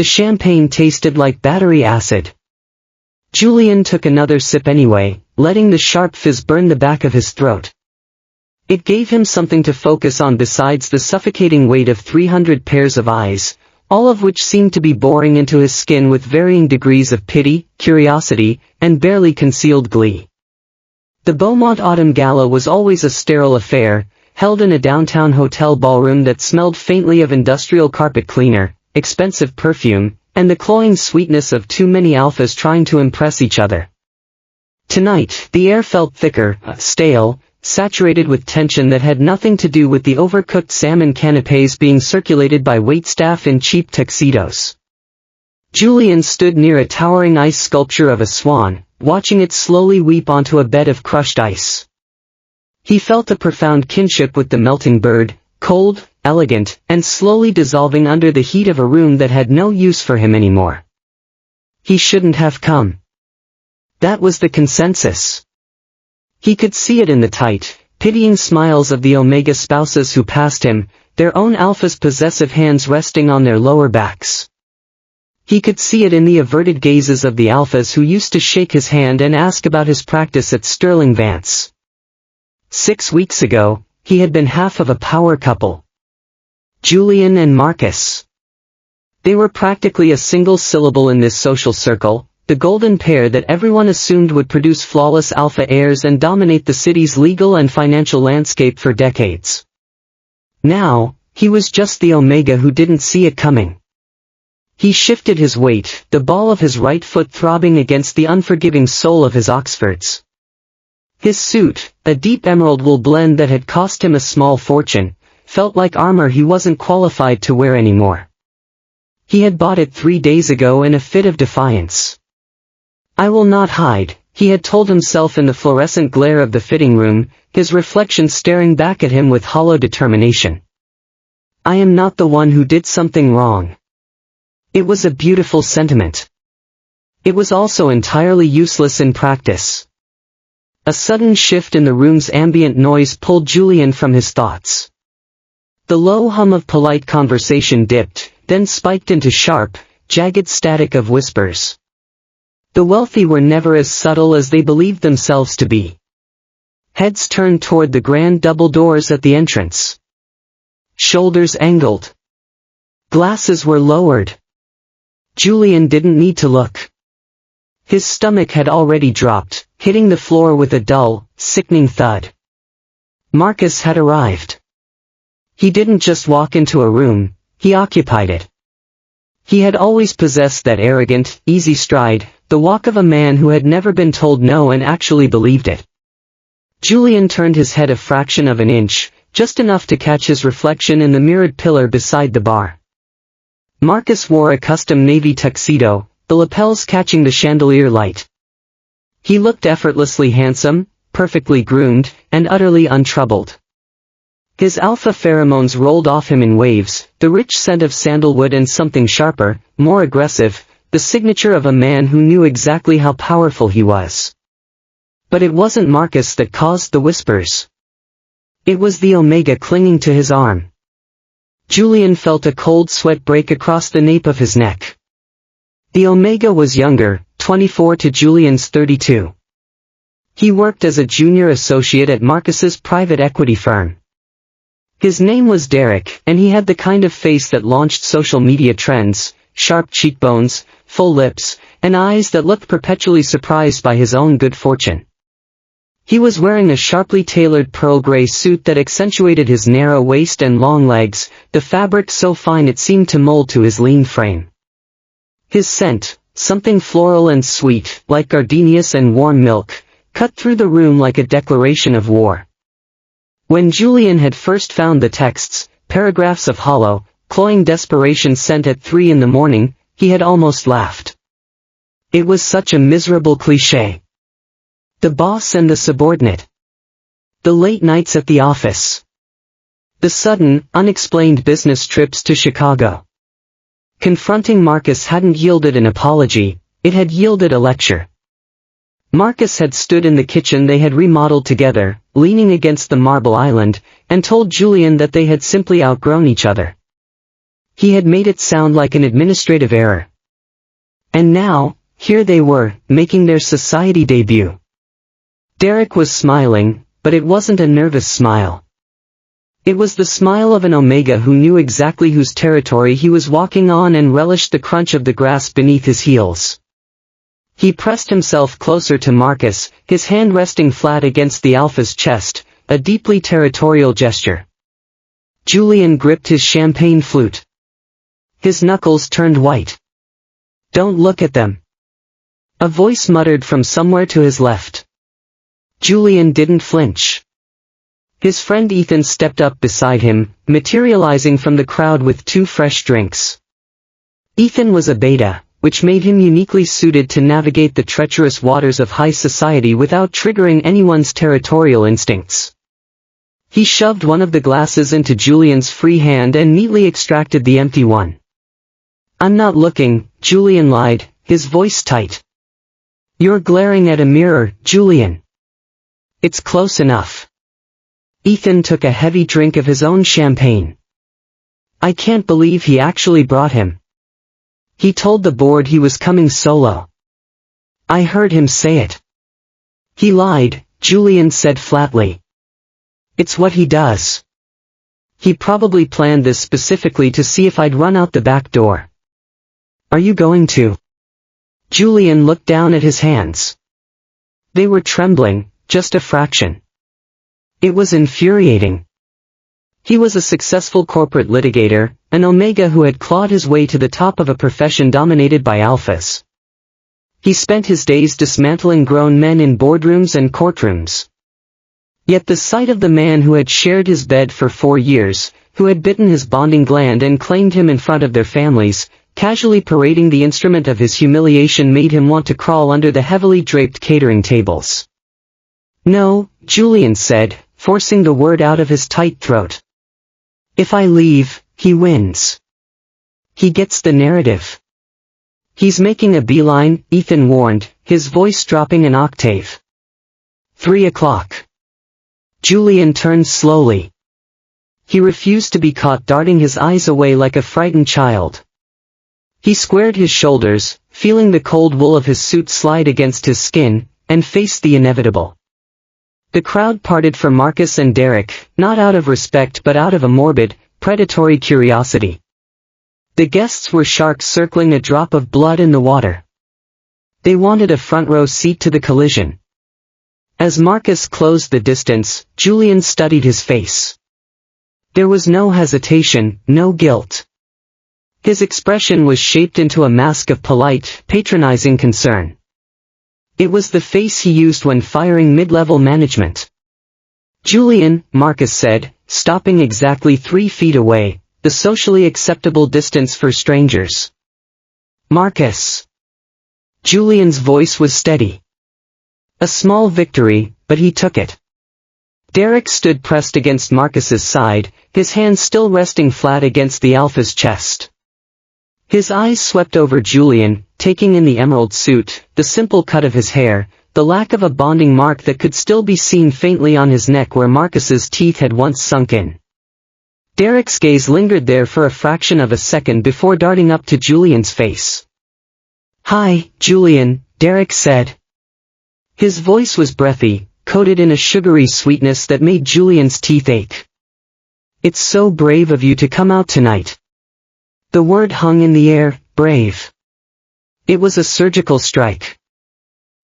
The champagne tasted like battery acid. Julian took another sip anyway, letting the sharp fizz burn the back of his throat. It gave him something to focus on besides the suffocating weight of 300 pairs of eyes, all of which seemed to be boring into his skin with varying degrees of pity, curiosity, and barely concealed glee. The Beaumont Autumn Gala was always a sterile affair, held in a downtown hotel ballroom that smelled faintly of industrial carpet cleaner, expensive perfume, and the cloying sweetness of too many alphas trying to impress each other. Tonight, the air felt thicker, stale, saturated with tension that had nothing to do with the overcooked salmon canapés being circulated by waitstaff in cheap tuxedos. Julian stood near a towering ice sculpture of a swan, watching it slowly weep onto a bed of crushed ice. He felt a profound kinship with the melting bird, cold, elegant, and slowly dissolving under the heat of a room that had no use for him anymore. He shouldn't have come. That was the consensus. He could see it in the tight, pitying smiles of the Omega spouses who passed him, their own alpha's possessive hands resting on their lower backs. He could see it in the averted gazes of the alphas who used to shake his hand and ask about his practice at Sterling Vance. 6 weeks ago, he had been half of a power couple. Julian and Marcus. They were practically a single syllable in this social circle, the golden pair that everyone assumed would produce flawless alpha heirs and dominate the city's legal and financial landscape for decades. Now, he was just the Omega who didn't see it coming. He shifted his weight, the ball of his right foot throbbing against the unforgiving sole of his Oxfords. His suit, a deep emerald wool blend that had cost him a small fortune, felt like armor he wasn't qualified to wear anymore. He had bought it 3 days ago in a fit of defiance. "I will not hide," he had told himself in the fluorescent glare of the fitting room, his reflection staring back at him with hollow determination. "I am not the one who did something wrong." It was a beautiful sentiment. It was also entirely useless in practice. A sudden shift in the room's ambient noise pulled Julian from his thoughts. The low hum of polite conversation dipped, then spiked into sharp, jagged static of whispers. The wealthy were never as subtle as they believed themselves to be. Heads turned toward the grand double doors at the entrance. Shoulders angled. Glasses were lowered. Julian didn't need to look. His stomach had already dropped, hitting the floor with a dull, sickening thud. Marcus had arrived. He didn't just walk into a room, he occupied it. He had always possessed that arrogant, easy stride, the walk of a man who had never been told no and actually believed it. Julian turned his head a fraction of an inch, just enough to catch his reflection in the mirrored pillar beside the bar. Marcus wore a custom navy tuxedo, the lapels catching the chandelier light. He looked effortlessly handsome, perfectly groomed, and utterly untroubled. His alpha pheromones rolled off him in waves, the rich scent of sandalwood and something sharper, more aggressive, the signature of a man who knew exactly how powerful he was. But it wasn't Marcus that caused the whispers. It was the Omega clinging to his arm. Julian felt a cold sweat break across the nape of his neck. The Omega was younger, 24 to Julian's 32. He worked as a junior associate at Marcus's private equity firm. His name was Derek, and he had the kind of face that launched social media trends, sharp cheekbones, full lips, and eyes that looked perpetually surprised by his own good fortune. He was wearing a sharply tailored pearl gray suit that accentuated his narrow waist and long legs, the fabric so fine it seemed to mold to his lean frame. His scent, something floral and sweet, like gardenias and warm milk, cut through the room like a declaration of war. When Julian had first found the texts, paragraphs of hollow, cloying desperation sent at 3 in the morning, he had almost laughed. It was such a miserable cliché. The boss and the subordinate. The late nights at the office. The sudden, unexplained business trips to Chicago. Confronting Marcus hadn't yielded an apology, it had yielded a lecture. Marcus had stood in the kitchen they had remodeled together, leaning against the marble island, and told Julian that they had simply outgrown each other. He had made it sound like an administrative error. And now, here they were, making their society debut. Derek was smiling, but it wasn't a nervous smile. It was the smile of an Omega who knew exactly whose territory he was walking on and relished the crunch of the grass beneath his heels. He pressed himself closer to Marcus, his hand resting flat against the Alpha's chest, a deeply territorial gesture. Julian gripped his champagne flute. His knuckles turned white. "Don't look at them," a voice muttered from somewhere to his left. Julian didn't flinch. His friend Ethan stepped up beside him, materializing from the crowd with 2 fresh drinks. Ethan was a beta, which made him uniquely suited to navigate the treacherous waters of high society without triggering anyone's territorial instincts. He shoved one of the glasses into Julian's free hand and neatly extracted the empty one. "I'm not looking," Julian lied, his voice tight. "You're glaring at a mirror, Julian." "It's close enough." Ethan took a heavy drink of his own champagne. "I can't believe he actually brought him. He told the board he was coming solo. I heard him say it." "He lied," Julian said flatly. "It's what he does. He probably planned this specifically to see if I'd run out the back door." "Are you going to?" Julian looked down at his hands. They were trembling, just a fraction. It was infuriating. He was a successful corporate litigator, an Omega who had clawed his way to the top of a profession dominated by alphas. He spent his days dismantling grown men in boardrooms and courtrooms. Yet the sight of the man who had shared his bed for 4 years, who had bitten his bonding gland and claimed him in front of their families, casually parading the instrument of his humiliation made him want to crawl under the heavily draped catering tables. "No," Julian said, forcing the word out of his tight throat. "If I leave, he wins. He gets the narrative." "He's making a beeline," Ethan warned, his voice dropping an octave. 3 o'clock. Julian turned slowly. He refused to be caught darting his eyes away like a frightened child. He squared his shoulders, feeling the cold wool of his suit slide against his skin, and faced the inevitable. The crowd parted for Marcus and Derek, not out of respect but out of a morbid, predatory curiosity. The guests were sharks circling a drop of blood in the water. They wanted a front-row seat to the collision. As Marcus closed the distance, Julian studied his face. There was no hesitation, no guilt. His expression was shaped into a mask of polite, patronizing concern. It was the face he used when firing mid-level management. "Julian," Marcus said, stopping exactly 3 feet away, the socially acceptable distance for strangers. "Marcus." Julian's voice was steady. A small victory, but he took it. Derek stood pressed against Marcus's side, his hands still resting flat against the Alpha's chest. His eyes swept over Julian, taking in the emerald suit, the simple cut of his hair, the lack of a bonding mark that could still be seen faintly on his neck where Marcus's teeth had once sunk in. Derek's gaze lingered there for a fraction of a second before darting up to Julian's face. "Hi, Julian," Derek said. His voice was breathy, coated in a sugary sweetness that made Julian's teeth ache. "It's so brave of you to come out tonight." The word hung in the air, brave. It was a surgical strike.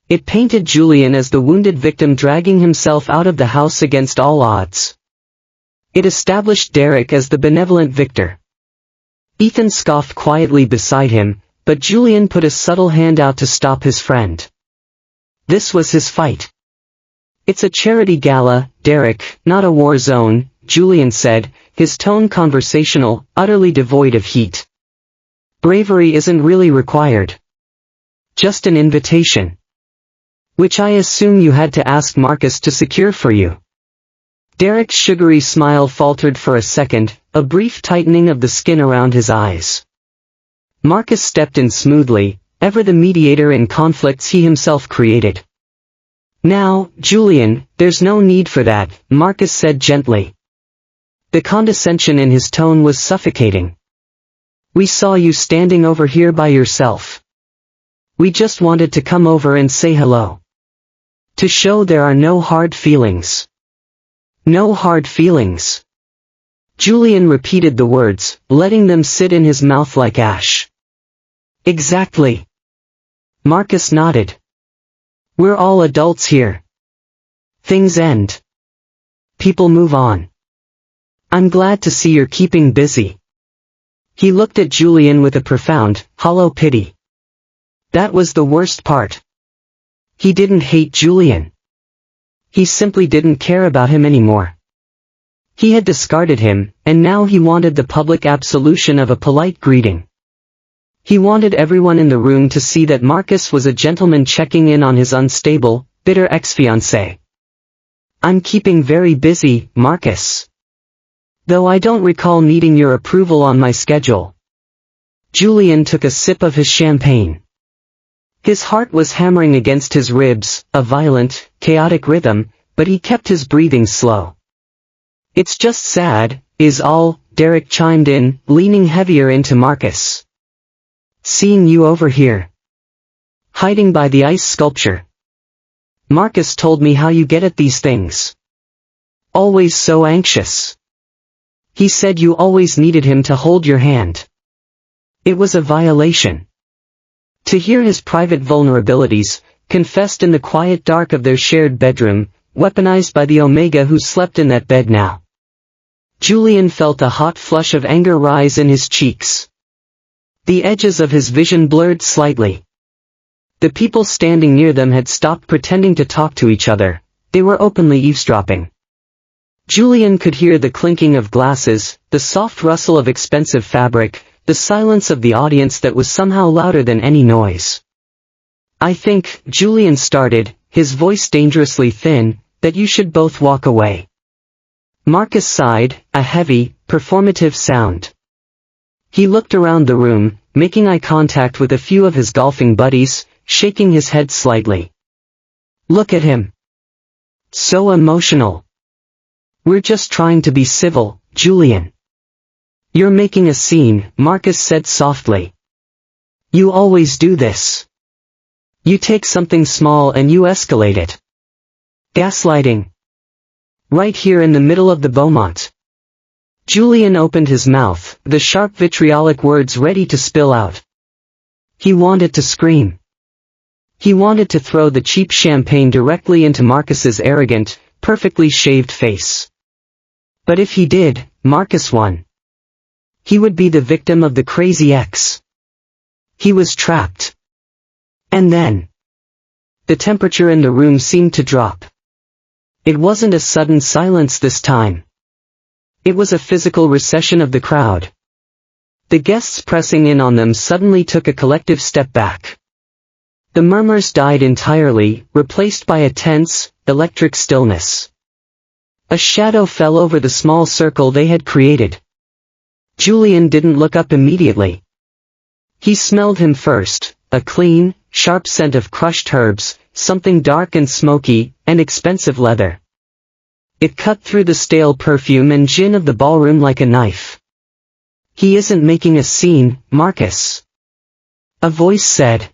It painted Julian as the wounded victim dragging himself out of the house against all odds. It established Derek as the benevolent victor. Ethan scoffed quietly beside him, but Julian put a subtle hand out to stop his friend. This was his fight. "It's a charity gala, Derek, not a war zone," Julian said, his tone conversational, utterly devoid of heat. "Bravery isn't really required. Just an invitation. Which I assume you had to ask Marcus to secure for you." Derek's sugary smile faltered for a second, a brief tightening of the skin around his eyes. Marcus stepped in smoothly, ever the mediator in conflicts he himself created. "Now, Julian, there's no need for that," Marcus said gently. The condescension in his tone was suffocating. We saw you standing over here by yourself. We just wanted to come over and say hello. To show there are no hard feelings. No hard feelings. Julian repeated the words, letting them sit in his mouth like ash. Exactly. Marcus nodded. We're all adults here. Things end. People move on. I'm glad to see you're keeping busy. He looked at Julian with a profound, hollow pity. That was the worst part. He didn't hate Julian. He simply didn't care about him anymore. He had discarded him, and now he wanted the public absolution of a polite greeting. He wanted everyone in the room to see that Marcus was a gentleman checking in on his unstable, bitter ex-fiancée. I'm keeping very busy, Marcus. Though I don't recall needing your approval on my schedule. Julian took a sip of his champagne. His heart was hammering against his ribs, a violent, chaotic rhythm, but he kept his breathing slow. It's just sad, is all, Derek chimed in, leaning heavier into Marcus. Seeing you over here. Hiding by the ice sculpture. Marcus told me how you get at these things. Always so anxious. He said you always needed him to hold your hand. It was a violation. To hear his private vulnerabilities, confessed in the quiet dark of their shared bedroom, weaponized by the Omega who slept in that bed now. Julian felt a hot flush of anger rise in his cheeks. The edges of his vision blurred slightly. The people standing near them had stopped pretending to talk to each other, they were openly eavesdropping. Julian could hear the clinking of glasses, the soft rustle of expensive fabric, the silence of the audience that was somehow louder than any noise. I think, Julian started, his voice dangerously thin, that you should both walk away. Marcus sighed, a heavy, performative sound. He looked around the room, making eye contact with a few of his golfing buddies, shaking his head slightly. Look at him. So emotional. We're just trying to be civil, Julian. You're making a scene, Marcus said softly. You always do this. You take something small and you escalate it. Gaslighting. Right here in the middle of the Beaumont. Julian opened his mouth, the sharp vitriolic words ready to spill out. He wanted to scream. He wanted to throw the cheap champagne directly into Marcus's arrogant, perfectly shaved face. But if he did, Marcus won. He would be the victim of the crazy ex. He was trapped. And then, the temperature in the room seemed to drop. It wasn't a sudden silence this time. It was a physical recession of the crowd. The guests pressing in on them suddenly took a collective step back. The murmurs died entirely, replaced by a tense, electric stillness. A shadow fell over the small circle they had created. Julian didn't look up immediately. He smelled him first, a clean, sharp scent of crushed herbs, something dark and smoky, and expensive leather. It cut through the stale perfume and gin of the ballroom like a knife. He isn't making a scene, Marcus. A voice said.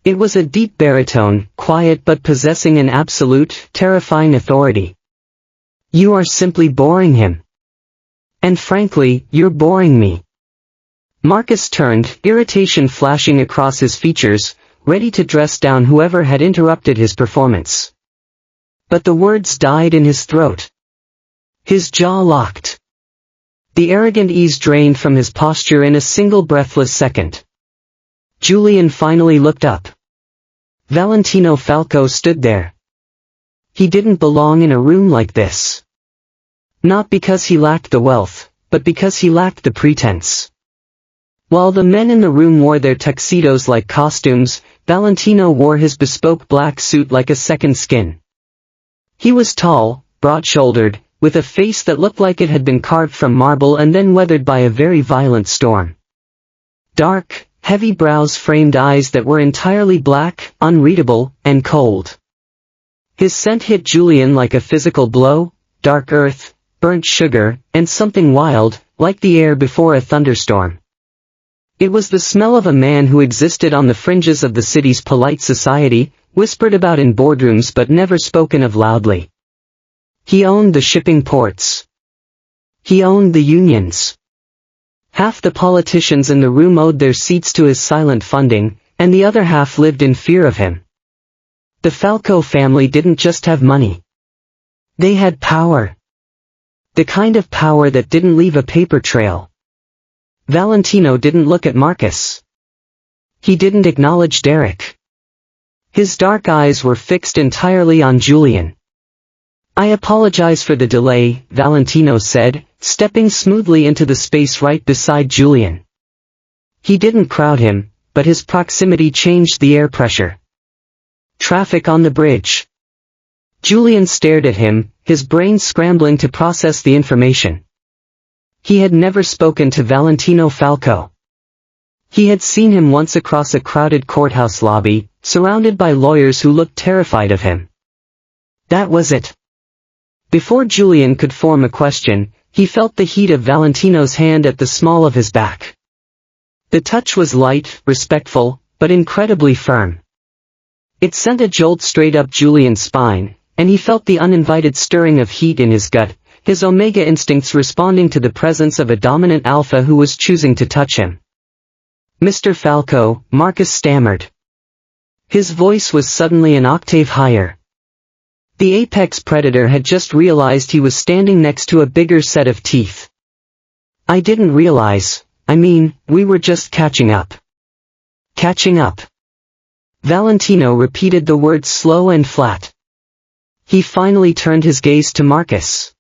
It was a deep baritone, quiet but possessing an absolute, terrifying authority. You are simply boring him. And frankly, you're boring me. Marcus turned, irritation flashing across his features, ready to dress down whoever had interrupted his performance. But the words died in his throat. His jaw locked. The arrogant ease drained from his posture in a single breathless second. Julian finally looked up. Valentino Falco stood there. He didn't belong in a room like this. Not because he lacked the wealth, but because he lacked the pretense. While the men in the room wore their tuxedos like costumes, Valentino wore his bespoke black suit like a second skin. He was tall, broad-shouldered, with a face that looked like it had been carved from marble and then weathered by a very violent storm. Dark, heavy brows framed eyes that were entirely black, unreadable, and cold. His scent hit Julian like a physical blow, dark earth, burnt sugar, and something wild, like the air before a thunderstorm. It was the smell of a man who existed on the fringes of the city's polite society, whispered about in boardrooms but never spoken of loudly. He owned the shipping ports. He owned the unions. Half the politicians in the room owed their seats to his silent funding, and the other half lived in fear of him. The Falco family didn't just have money. They had power. The kind of power that didn't leave a paper trail. Valentino didn't look at Marcus. He didn't acknowledge Derek. His dark eyes were fixed entirely on Julian. I apologize for the delay, Valentino said, stepping smoothly into the space right beside Julian. He didn't crowd him, but his proximity changed the air pressure. Traffic on the bridge. Julian stared at him, his brain scrambling to process the information. He had never spoken to Valentino Falco. He had seen him once across a crowded courthouse lobby, surrounded by lawyers who looked terrified of him. That was it. Before Julian could form a question, he felt the heat of Valentino's hand at the small of his back. The touch was light, respectful, but incredibly firm. It sent a jolt straight up Julian's spine, and he felt the uninvited stirring of heat in his gut, his omega instincts responding to the presence of a dominant alpha who was choosing to touch him. Mr. Falco, Marcus stammered. His voice was suddenly an octave higher. The apex predator had just realized he was standing next to a bigger set of teeth. I didn't realize, we were just catching up. Catching up. Valentino repeated the word slow and flat. He finally turned his gaze to Marcus.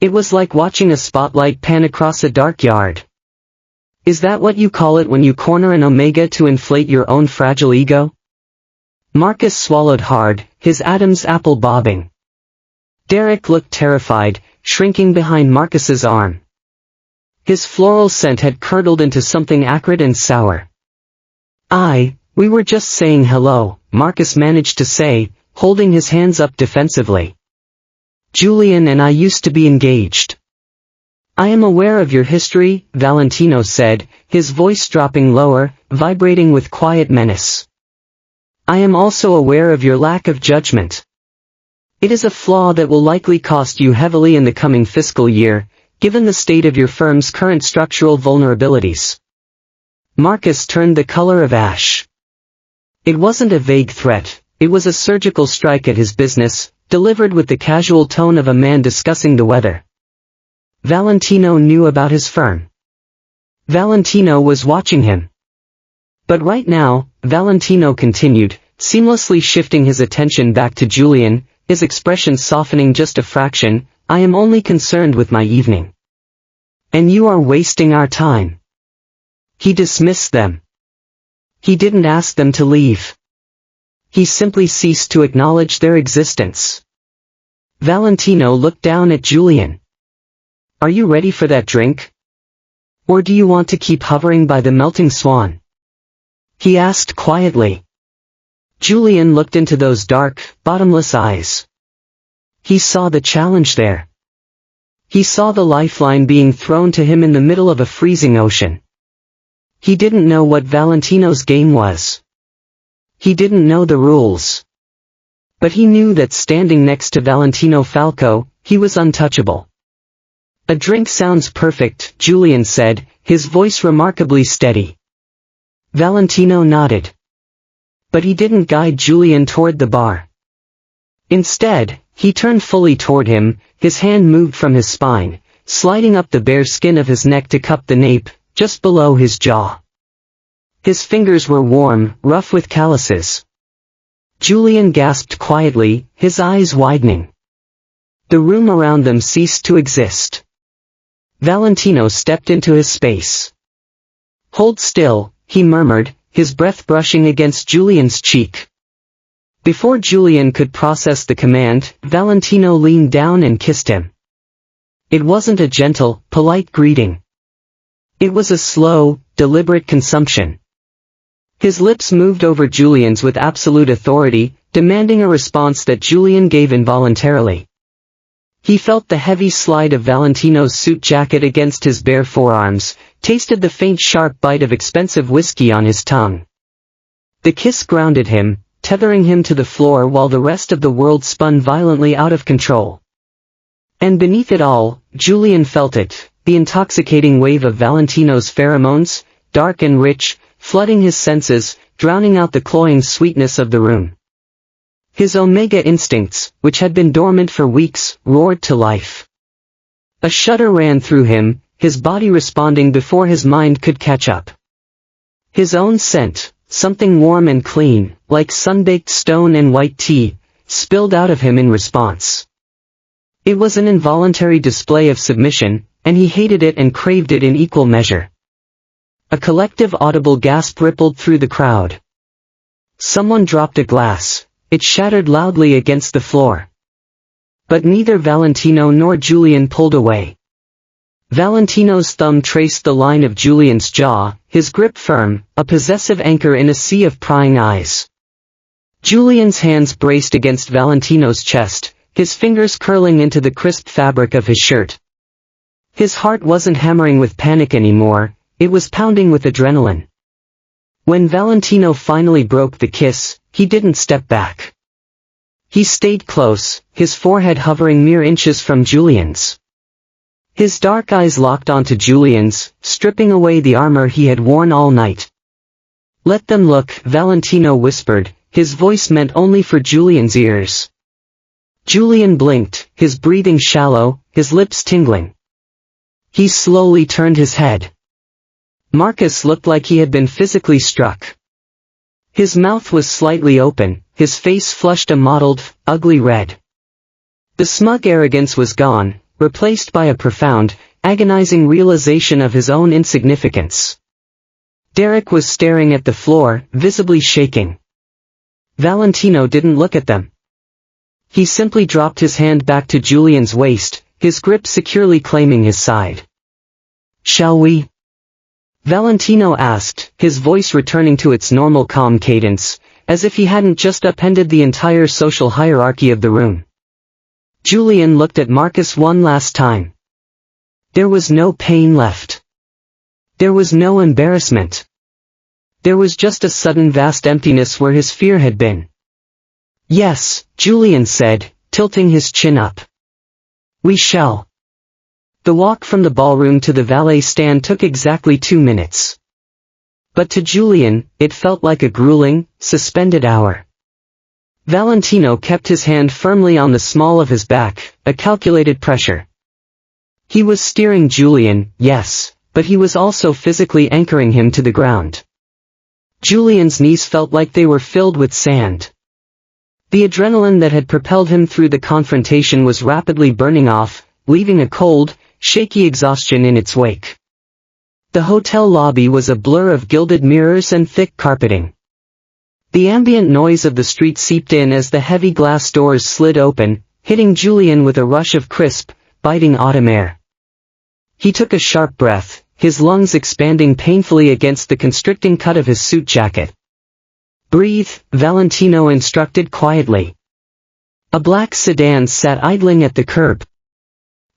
It was like watching a spotlight pan across a dark yard. Is that what you call it when you corner an omega to inflate your own fragile ego? Marcus swallowed hard, his Adam's apple bobbing. Derek looked terrified, shrinking behind Marcus's arm. His floral scent had curdled into something acrid and sour. We were just saying hello, Marcus managed to say, holding his hands up defensively. Julian and I used to be engaged. I am aware of your history, Valentino said, his voice dropping lower, vibrating with quiet menace. I am also aware of your lack of judgment. It is a flaw that will likely cost you heavily in the coming fiscal year, given the state of your firm's current structural vulnerabilities. Marcus turned the color of ash. It wasn't a vague threat, it was a surgical strike at his business, delivered with the casual tone of a man discussing the weather. Valentino knew about his firm. Valentino was watching him. But right now, Valentino continued, seamlessly shifting his attention back to Julian, his expression softening just a fraction, I am only concerned with my evening. And you are wasting our time. He dismissed them. He didn't ask them to leave. He simply ceased to acknowledge their existence. Valentino looked down at Julian. Are you ready for that drink? Or do you want to keep hovering by the melting swan? He asked quietly. Julian looked into those dark, bottomless eyes. He saw the challenge there. He saw the lifeline being thrown to him in the middle of a freezing ocean. He didn't know what Valentino's game was. He didn't know the rules. But he knew that standing next to Valentino Falco, he was untouchable. A drink sounds perfect, Julian said, his voice remarkably steady. Valentino nodded. But he didn't guide Julian toward the bar. Instead, he turned fully toward him, his hand moved from his spine, sliding up the bare skin of his neck to cup the nape, just below his jaw. His fingers were warm, rough with calluses. Julian gasped quietly, his eyes widening. The room around them ceased to exist. Valentino stepped into his space. Hold still, he murmured, his breath brushing against Julian's cheek. Before Julian could process the command, Valentino leaned down and kissed him. It wasn't a gentle, polite greeting. It was a slow, deliberate consumption. His lips moved over Julian's with absolute authority, demanding a response that Julian gave involuntarily. He felt the heavy slide of Valentino's suit jacket against his bare forearms, tasted the faint sharp bite of expensive whiskey on his tongue. The kiss grounded him, tethering him to the floor while the rest of the world spun violently out of control. And beneath it all, Julian felt it, the intoxicating wave of Valentino's pheromones, dark and rich, flooding his senses, drowning out the cloying sweetness of the room. His omega instincts, which had been dormant for weeks, roared to life. A shudder ran through him, his body responding before his mind could catch up. His own scent, something warm and clean, like sun-baked stone and white tea, spilled out of him in response. It was an involuntary display of submission, and he hated it and craved it in equal measure. A collective audible gasp rippled through the crowd. Someone dropped a glass. It shattered loudly against the floor. But neither Valentino nor Julian pulled away. Valentino's thumb traced the line of Julian's jaw, his grip firm, a possessive anchor in a sea of prying eyes. Julian's hands braced against Valentino's chest, his fingers curling into the crisp fabric of his shirt. His heart wasn't hammering with panic anymore, it was pounding with adrenaline. When Valentino finally broke the kiss, he didn't step back. He stayed close, his forehead hovering mere inches from Julian's. His dark eyes locked onto Julian's, stripping away the armor he had worn all night. "Let them look," Valentino whispered, his voice meant only for Julian's ears. Julian blinked, his breathing shallow, his lips tingling. He slowly turned his head. Marcus looked like he had been physically struck. His mouth was slightly open, his face flushed a mottled, ugly red. The smug arrogance was gone, replaced by a profound, agonizing realization of his own insignificance. Derek was staring at the floor, visibly shaking. Valentino didn't look at them. He simply dropped his hand back to Julian's waist, his grip securely claiming his side. "Shall we?" Valentino asked, his voice returning to its normal calm cadence, as if he hadn't just upended the entire social hierarchy of the room. Julian looked at Marcus one last time. There was no pain left. There was no embarrassment. There was just a sudden vast emptiness where his fear had been. "Yes," Julian said, tilting his chin up. "We shall." The walk from the ballroom to the valet stand took exactly 2 minutes. But to Julian, it felt like a grueling, suspended hour. Valentino kept his hand firmly on the small of his back, a calculated pressure. He was steering Julian, yes, but he was also physically anchoring him to the ground. Julian's knees felt like they were filled with sand. The adrenaline that had propelled him through the confrontation was rapidly burning off, leaving a cold, shaky exhaustion in its wake. The hotel lobby was a blur of gilded mirrors and thick carpeting. The ambient noise of the street seeped in as the heavy glass doors slid open, hitting Julian with a rush of crisp, biting autumn air. He took a sharp breath, his lungs expanding painfully against the constricting cut of his suit jacket. "Breathe," Valentino instructed quietly. A black sedan sat idling at the curb.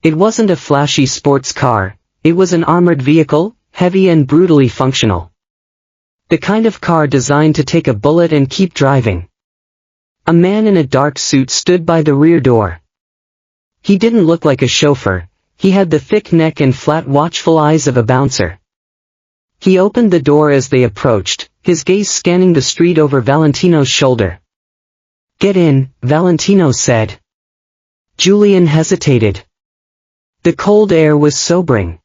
It wasn't a flashy sports car, it was an armored vehicle, heavy and brutally functional. The kind of car designed to take a bullet and keep driving. A man in a dark suit stood by the rear door. He didn't look like a chauffeur, he had the thick neck and flat watchful eyes of a bouncer. He opened the door as they approached, his gaze scanning the street over Valentino's shoulder. "Get in," Valentino said. Julian hesitated. The cold air was sobering.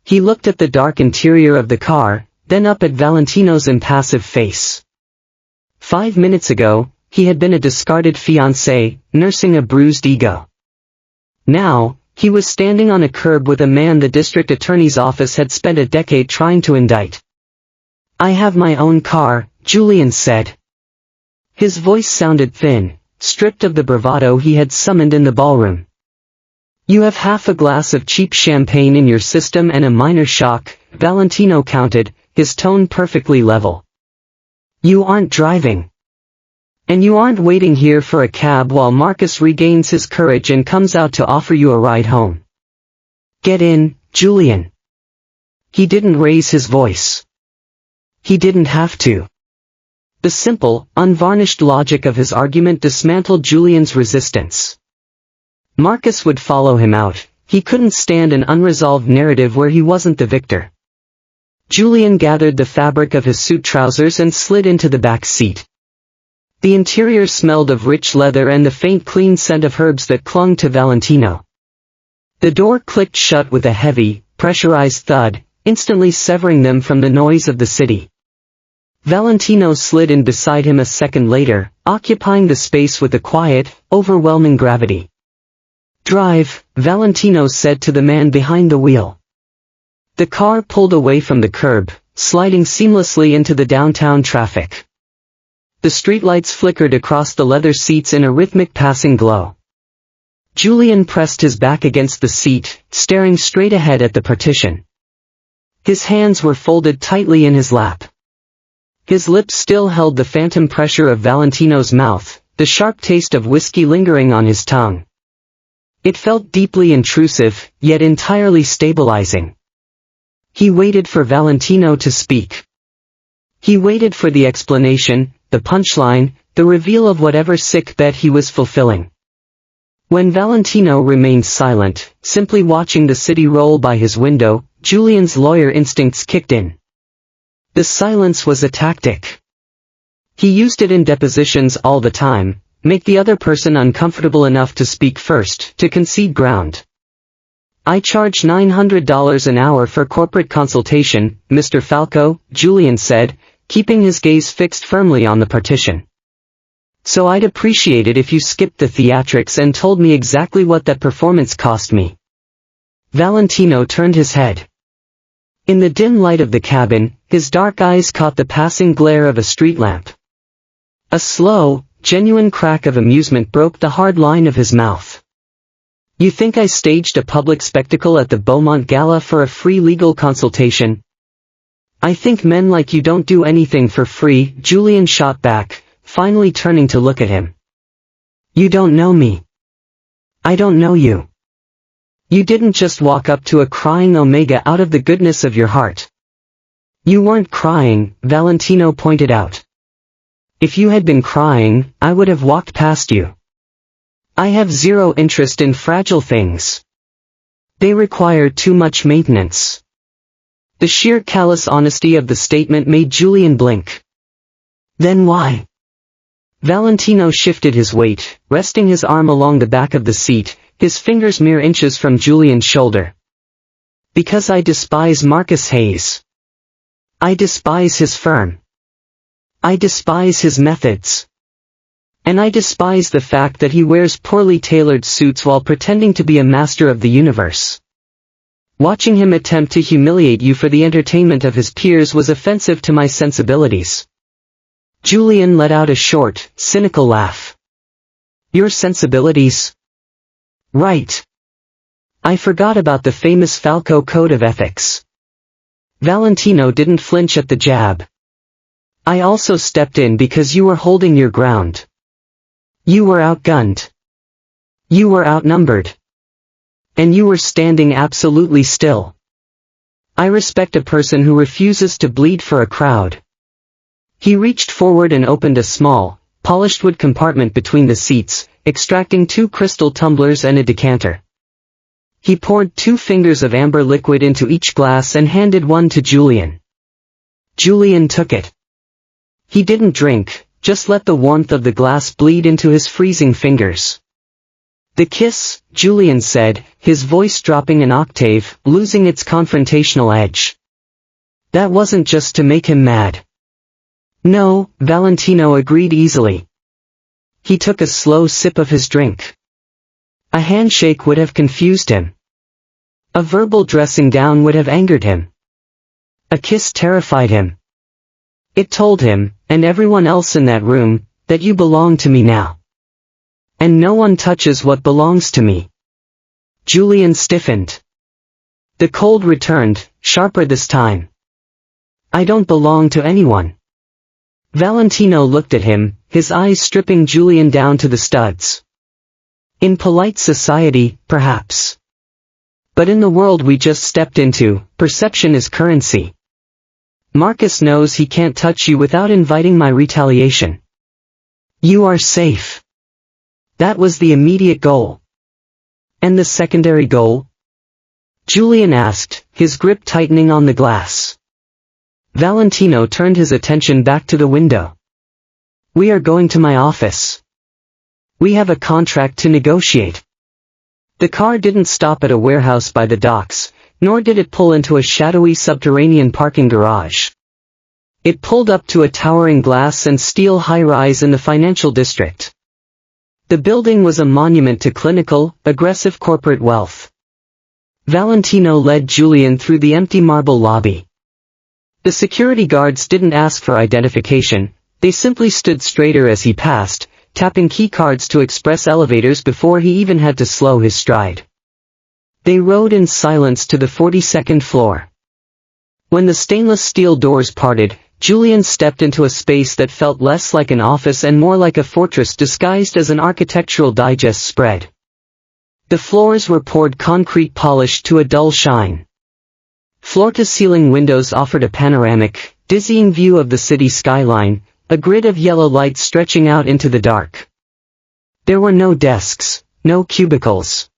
He looked at the dark interior of the car, then up at Valentino's impassive face. 5 minutes ago, he had been a discarded fiancé, nursing a bruised ego. Now, he was standing on a curb with a man the district attorney's office had spent a decade trying to indict. "I have my own car," Julian said. His voice sounded thin, stripped of the bravado he had summoned in the ballroom. "You have half a glass of cheap champagne in your system and a minor shock," Valentino counted, his tone perfectly level. "You aren't driving. And you aren't waiting here for a cab while Marcus regains his courage and comes out to offer you a ride home. Get in, Julian. He didn't raise his voice. He didn't have to. The simple, unvarnished logic of his argument dismantled Julian's resistance. Marcus would follow him out. He couldn't stand an unresolved narrative where he wasn't the victor. Julian gathered the fabric of his suit trousers and slid into the back seat. The interior smelled of rich leather and the faint clean scent of herbs that clung to Valentino. The door clicked shut with a heavy, pressurized thud, instantly severing them from the noise of the city. Valentino slid in beside him a second later, occupying the space with a quiet, overwhelming gravity. Drive, Valentino said to the man behind the wheel. The car pulled away from the curb, sliding seamlessly into the downtown traffic. The streetlights flickered across the leather seats in a rhythmic passing glow. Julian pressed his back against the seat, staring straight ahead at the partition. His hands were folded tightly in his lap. His lips still held the phantom pressure of Valentino's mouth, the sharp taste of whiskey lingering on his tongue. It felt deeply intrusive, yet entirely stabilizing. He waited for Valentino to speak. He waited for the explanation, the punchline, the reveal of whatever sick bet he was fulfilling. When Valentino remained silent, simply watching the city roll by his window, Julian's lawyer instincts kicked in. The silence was a tactic. He used it in depositions all the time, make the other person uncomfortable enough to speak first, to concede ground. I charge $900 an hour for corporate consultation, Mr. Falco, Julian said, keeping his gaze fixed firmly on the partition. So I'd appreciate it if you skipped the theatrics and told me exactly what that performance cost me. Valentino turned his head. In the dim light of the cabin, his dark eyes caught the passing glare of a street lamp. A slow, genuine crack of amusement broke the hard line of his mouth. You think I staged a public spectacle at the Beaumont Gala for a free legal consultation? I think men like you don't do anything for free, Julian shot back, finally turning to look at him. You don't know me. I don't know you. You didn't just walk up to a crying Omega out of the goodness of your heart. You weren't crying, Valentino pointed out. If you had been crying, I would have walked past you. I have zero interest in fragile things. They require too much maintenance. The sheer callous honesty of the statement made Julian blink. Then why? Valentino shifted his weight, resting his arm along the back of the seat, his fingers mere inches from Julian's shoulder. Because I despise Marcus Hayes. I despise his firm. I despise his methods. And I despise the fact that he wears poorly tailored suits while pretending to be a master of the universe. Watching him attempt to humiliate you for the entertainment of his peers was offensive to my sensibilities. Julian let out a short, cynical laugh. Your sensibilities? Right. I forgot about the famous Falco Code of Ethics. Valentino didn't flinch at the jab. I also stepped in because you were holding your ground. You were outgunned. You were outnumbered. And you were standing absolutely still. I respect a person who refuses to bleed for a crowd. He reached forward and opened a small, polished wood compartment between the seats, extracting 2 crystal tumblers and a decanter. He poured 2 fingers of amber liquid into each glass and handed one to Julian. Julian took it. He didn't drink, just let the warmth of the glass bleed into his freezing fingers. The kiss, Julian said, his voice dropping an octave, losing its confrontational edge. That wasn't just to make him mad. No, Valentino agreed easily. He took a slow sip of his drink. A handshake would have confused him. A verbal dressing down would have angered him. A kiss terrified him. It told him, and everyone else in that room, that you belong to me now. And no one touches what belongs to me. Julian stiffened. The cold returned, sharper this time. I don't belong to anyone. Valentino looked at him, his eyes stripping Julian down to the studs. In polite society, perhaps. But in the world we just stepped into, perception is currency. Marcus knows he can't touch you without inviting my retaliation. You are safe. That was the immediate goal. And the secondary goal? Julian asked, his grip tightening on the glass. Valentino turned his attention back to the window. We are going to my office. We have a contract to negotiate. The car didn't stop at a warehouse by the docks, nor did it pull into a shadowy subterranean parking garage. It pulled up to a towering glass and steel high-rise in the financial district. The building was a monument to clinical, aggressive corporate wealth. Valentino led Julian through the empty marble lobby. The security guards didn't ask for identification, they simply stood straighter as he passed, tapping keycards to express elevators before he even had to slow his stride. They rode in silence to the 42nd floor. When the stainless steel doors parted, Julian stepped into a space that felt less like an office and more like a fortress disguised as an Architectural Digest spread. The floors were poured concrete polished to a dull shine. Floor-to-ceiling windows offered a panoramic, dizzying view of the city skyline, a grid of yellow light stretching out into the dark. There were no desks, no cubicles.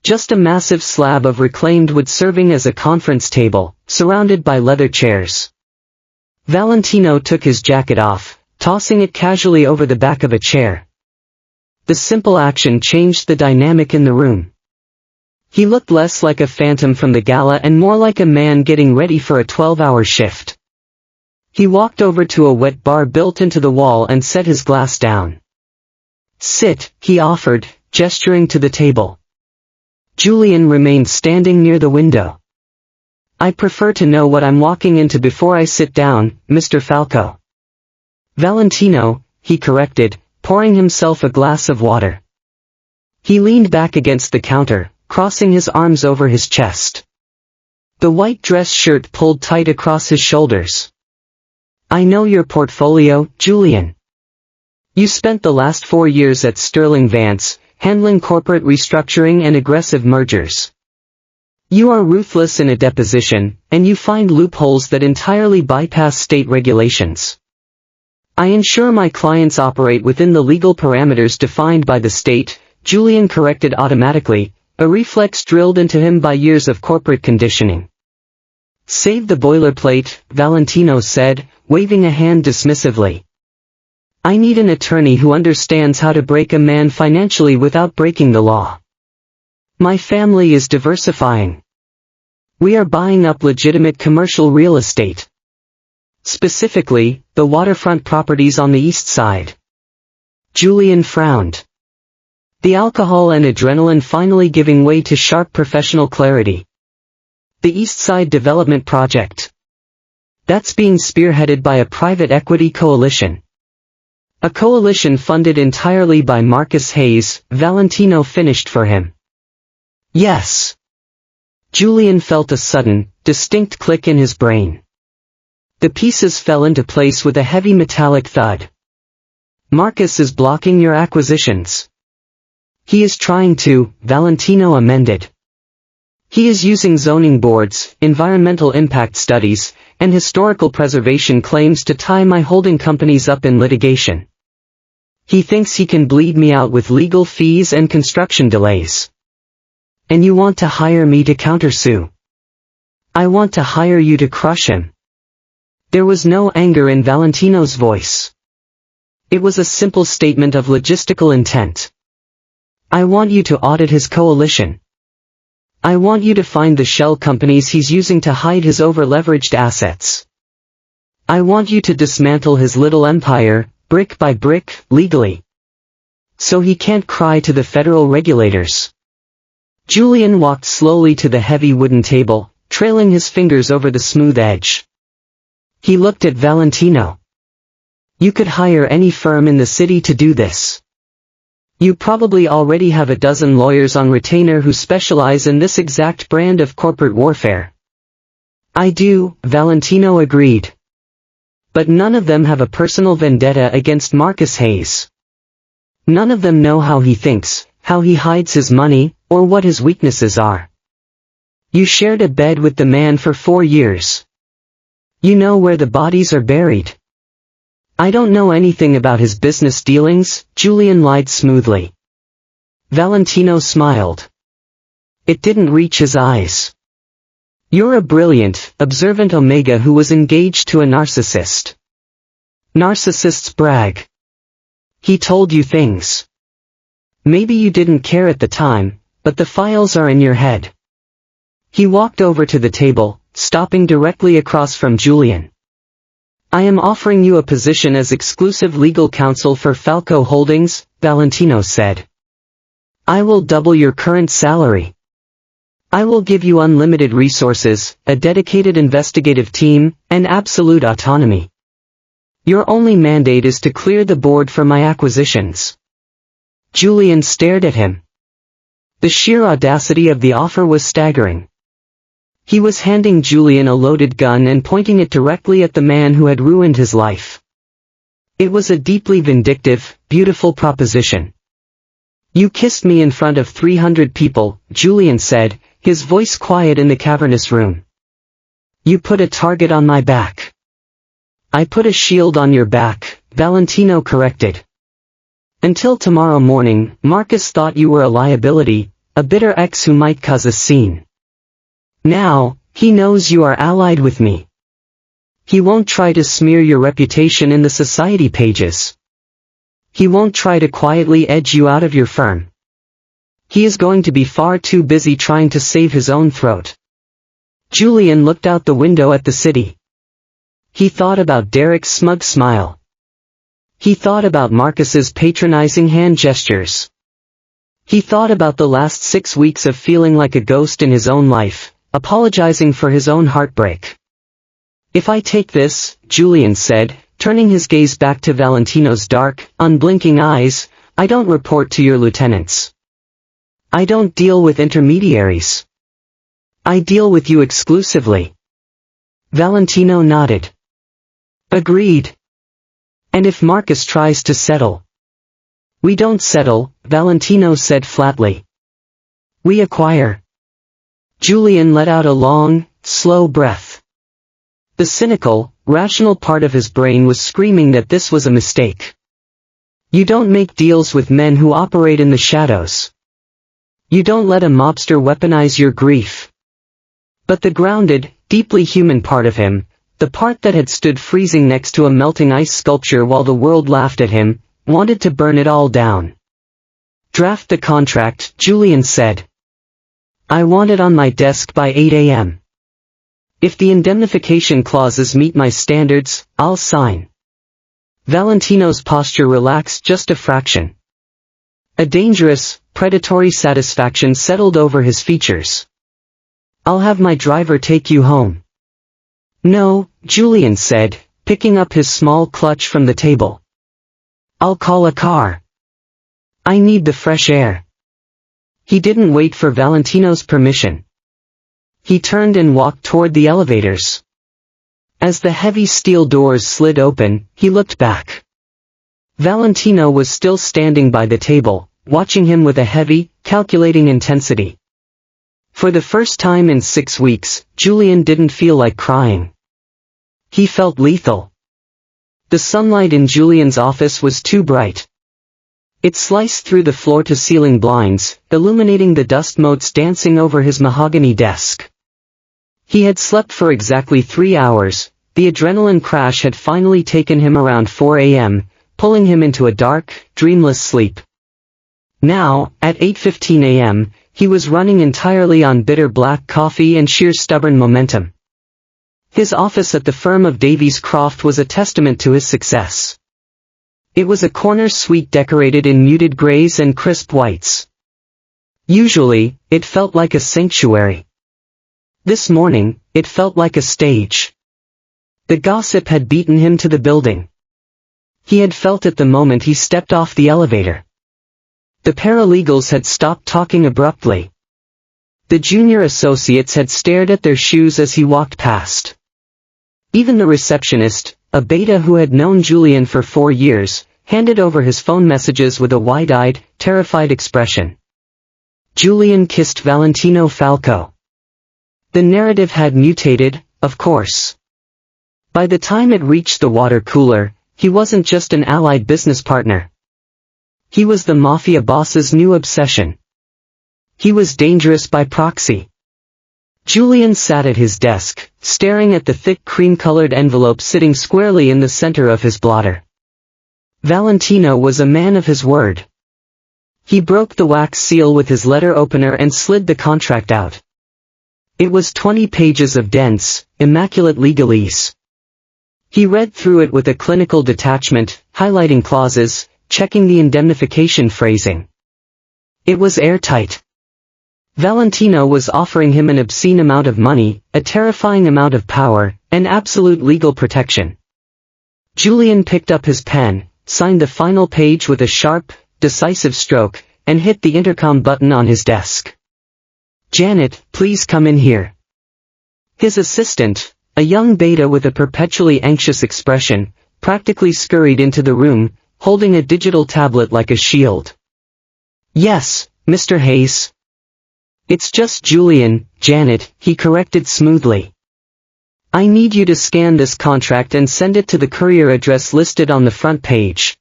Just a massive slab of reclaimed wood serving as a conference table, surrounded by leather chairs. Valentino took his jacket off, tossing it casually over the back of a chair. The simple action changed the dynamic in the room. He looked less like a phantom from the gala and more like a man getting ready for a 12-hour shift. He walked over to a wet bar built into the wall and set his glass down. Sit, he offered, gesturing to the table. Julian remained standing near the window. I prefer to know what I'm walking into before I sit down, Mr. Falco. Valentino, he corrected, pouring himself a glass of water. He leaned back against the counter, crossing his arms over his chest. The white dress shirt pulled tight across his shoulders. I know your portfolio, Julian. You spent the last 4 years at Sterling Vance, handling corporate restructuring and aggressive mergers. You are ruthless in a deposition, and you find loopholes that entirely bypass state regulations. I ensure my clients operate within the legal parameters defined by the state, Julian corrected automatically, a reflex drilled into him by years of corporate conditioning. Save the boilerplate, Valentino said, waving a hand dismissively. I need an attorney who understands how to break a man financially without breaking the law. My family is diversifying. We are buying up legitimate commercial real estate. Specifically, the waterfront properties on the east side. Julian frowned. The alcohol and adrenaline finally giving way to sharp professional clarity. The East Side Development Project. That's being spearheaded by a private equity coalition. A coalition funded entirely by Marcus Hayes, Valentino finished for him. Yes. Julian felt a sudden, distinct click in his brain. The pieces fell into place with a heavy metallic thud. Marcus is blocking your acquisitions. He is trying to, Valentino amended. He is using zoning boards, environmental impact studies, and historical preservation claims to tie my holding companies up in litigation. He thinks he can bleed me out with legal fees and construction delays. And you want to hire me to countersue? I want to hire you to crush him. There was no anger in Valentino's voice. It was a simple statement of logistical intent. I want you to audit his coalition. I want you to find the shell companies he's using to hide his over-leveraged assets. I want you to dismantle his little empire, brick by brick, legally. So he can't cry to the federal regulators. Julian walked slowly to the heavy wooden table, trailing his fingers over the smooth edge. He looked at Valentino. You could hire any firm in the city to do this. You probably already have a dozen lawyers on retainer who specialize in this exact brand of corporate warfare. I do, Valentino agreed. But none of them have a personal vendetta against Marcus Hayes. None of them know how he thinks, how he hides his money, or what his weaknesses are. You shared a bed with the man for 4 years. You know where the bodies are buried. I don't know anything about his business dealings, Julian lied smoothly. Valentino smiled. It didn't reach his eyes. You're a brilliant, observant Omega who was engaged to a narcissist. Narcissists brag. He told you things. Maybe you didn't care at the time, but the files are in your head. He walked over to the table, stopping directly across from Julian. I am offering you a position as exclusive legal counsel for Falco Holdings, Valentino said. I will double your current salary. I will give you unlimited resources, a dedicated investigative team, and absolute autonomy. Your only mandate is to clear the board for my acquisitions. Julian stared at him. The sheer audacity of the offer was staggering. He was handing Julian a loaded gun and pointing it directly at the man who had ruined his life. It was a deeply vindictive, beautiful proposition. You kissed me in front of 300 people, Julian said, his voice quiet in the cavernous room. You put a target on my back. I put a shield on your back, Valentino corrected. Until tomorrow morning, Marcus thought you were a liability, a bitter ex who might cause a scene. Now, he knows you are allied with me. He won't try to smear your reputation in the society pages. He won't try to quietly edge you out of your firm. He is going to be far too busy trying to save his own throat. Julian looked out the window at the city. He thought about Derek's smug smile. He thought about Marcus's patronizing hand gestures. He thought about the last 6 weeks of feeling like a ghost in his own life, apologizing for his own heartbreak. If I take this, Julian said, turning his gaze back to Valentino's dark, unblinking eyes, I don't report to your lieutenants. I don't deal with intermediaries. I deal with you exclusively. Valentino nodded. Agreed. And if Marcus tries to settle? We don't settle, Valentino said flatly. We acquire. Julian let out a long, slow breath. The cynical, rational part of his brain was screaming that this was a mistake. You don't make deals with men who operate in the shadows. You don't let a mobster weaponize your grief. But the grounded, deeply human part of him, the part that had stood freezing next to a melting ice sculpture while the world laughed at him, wanted to burn it all down. Draft the contract, Julian said. I want it on my desk by 8 a.m. If the indemnification clauses meet my standards, I'll sign. Valentino's posture relaxed just a fraction. A dangerous, predatory satisfaction settled over his features. I'll have my driver take you home. No, Julian said, picking up his small clutch from the table. I'll call a car. I need the fresh air. He didn't wait for Valentino's permission. He turned and walked toward the elevators. As the heavy steel doors slid open, he looked back. Valentino was still standing by the table, watching him with a heavy, calculating intensity. For the first time in 6 weeks, Julian didn't feel like crying. He felt lethal. The sunlight in Julian's office was too bright. It sliced through the floor-to-ceiling blinds, illuminating the dust motes dancing over his mahogany desk. He had slept for exactly 3 hours, the adrenaline crash had finally taken him around 4 a.m., pulling him into a dark, dreamless sleep. Now, at 8:15 a.m., he was running entirely on bitter black coffee and sheer stubborn momentum. His office at the firm of Davies Croft was a testament to his success. It was a corner suite decorated in muted grays and crisp whites. Usually, it felt like a sanctuary. This morning, it felt like a stage. The gossip had beaten him to the building. He had felt it the moment he stepped off the elevator. The paralegals had stopped talking abruptly. The junior associates had stared at their shoes as he walked past. Even the receptionist, a beta who had known Julian for 4 years, handed over his phone messages with a wide-eyed, terrified expression. Julian kissed Valentino Falco. The narrative had mutated, of course. By the time it reached the water cooler, he wasn't just an allied business partner. He was the Mafia boss's new obsession. He was dangerous by proxy. Julian sat at his desk, staring at the thick cream-colored envelope sitting squarely in the center of his blotter. Valentino was a man of his word. He broke the wax seal with his letter opener and slid the contract out. It was 20 pages of dense, immaculate legalese. He read through it with a clinical detachment, highlighting clauses, checking the indemnification phrasing. It was airtight. Valentino was offering him an obscene amount of money, a terrifying amount of power, and absolute legal protection. Julian picked up his pen, signed the final page with a sharp, decisive stroke, and hit the intercom button on his desk. "Janet, please come in here." His assistant, a young beta with a perpetually anxious expression, practically scurried into the room, holding a digital tablet like a shield. "Yes, Mr. Hayes." "It's just Julian, Janet," he corrected smoothly. "I need you to scan this contract and send it to the courier address listed on the front page.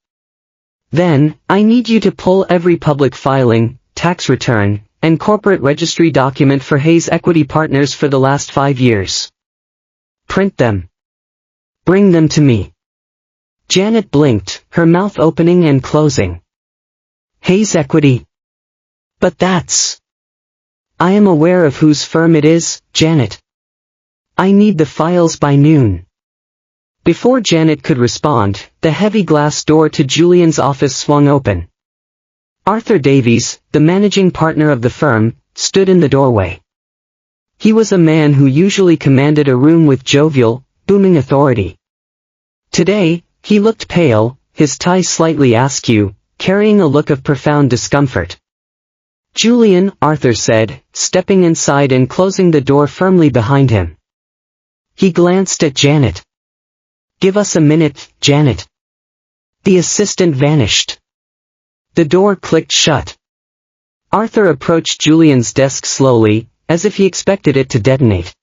Then, I need you to pull every public filing, tax return, and corporate registry document for Hayes Equity Partners for the last 5 years. Print them. Bring them to me." Janet blinked, her mouth opening and closing. "Hayes Equity? But that's... I am aware of whose firm it is, Janet. I need the files by noon." Before Janet could respond, the heavy glass door to Julian's office swung open. Arthur Davies, the managing partner of the firm, stood in the doorway. He was a man who usually commanded a room with jovial, booming authority. Today, he looked pale, his tie slightly askew, carrying a look of profound discomfort. "Julian," Arthur said, stepping inside and closing the door firmly behind him. He glanced at Janet. "Give us a minute, Janet." The assistant vanished. The door clicked shut. Arthur approached Julian's desk slowly, as if he expected it to detonate.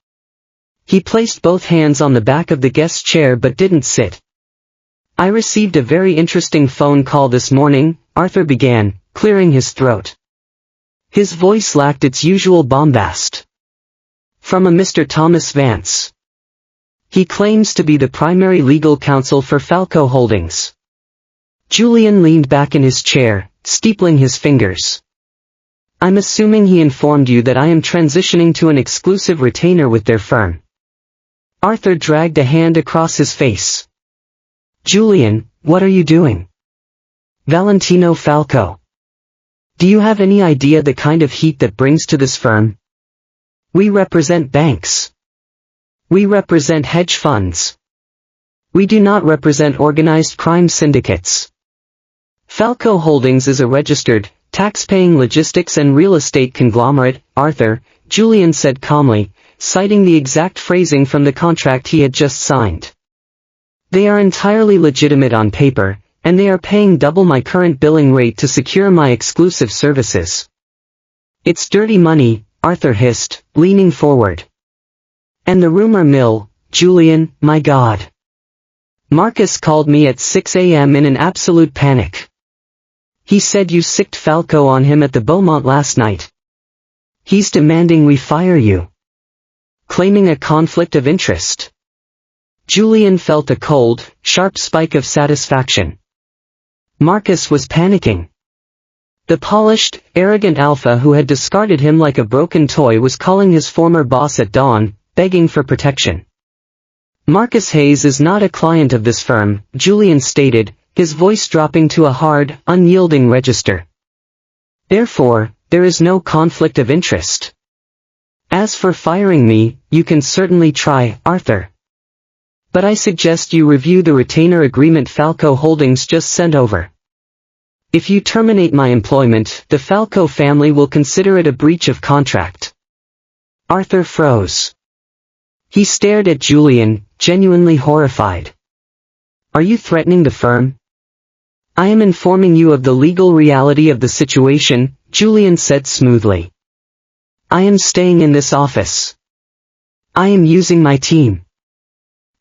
He placed both hands on the back of the guest chair but didn't sit. "I received a very interesting phone call this morning," Arthur began, clearing his throat. His voice lacked its usual bombast. "From a Mr. Thomas Vance. He claims to be the primary legal counsel for Falco Holdings." Julian leaned back in his chair, steepling his fingers. "I'm assuming he informed you that I am transitioning to an exclusive retainer with their firm." Arthur dragged a hand across his face. "Julian, what are you doing?" "Valentino Falco. Do you have any idea the kind of heat that brings to this firm? We represent banks. We represent hedge funds. We do not represent organized crime syndicates. Falco Holdings is a registered, tax-paying logistics and real estate conglomerate, Arthur," Julian said calmly, citing the exact phrasing from the contract he had just signed. "They are entirely legitimate on paper, and they are paying double my current billing rate to secure my exclusive services." "It's dirty money," Arthur hissed, leaning forward. "And the rumor mill, Julian, my God. Marcus called me at 6 a.m. in an absolute panic. He said you sicked Falco on him at the Beaumont last night. He's demanding we fire you. Claiming a conflict of interest." Julian felt a cold, sharp spike of satisfaction. Marcus was panicking. The polished, arrogant alpha who had discarded him like a broken toy was calling his former boss at dawn, begging for protection. "Marcus Hayes is not a client of this firm," Julian stated, his voice dropping to a hard, unyielding register. "Therefore, there is no conflict of interest. As for firing me, you can certainly try, Arthur. But I suggest you review the retainer agreement Falco Holdings just sent over. If you terminate my employment, the Falco family will consider it a breach of contract." Arthur froze. He stared at Julian, genuinely horrified. Are you threatening the firm? I am informing you of the legal reality of the situation, Julian said smoothly. I am staying in this office. I am using my team.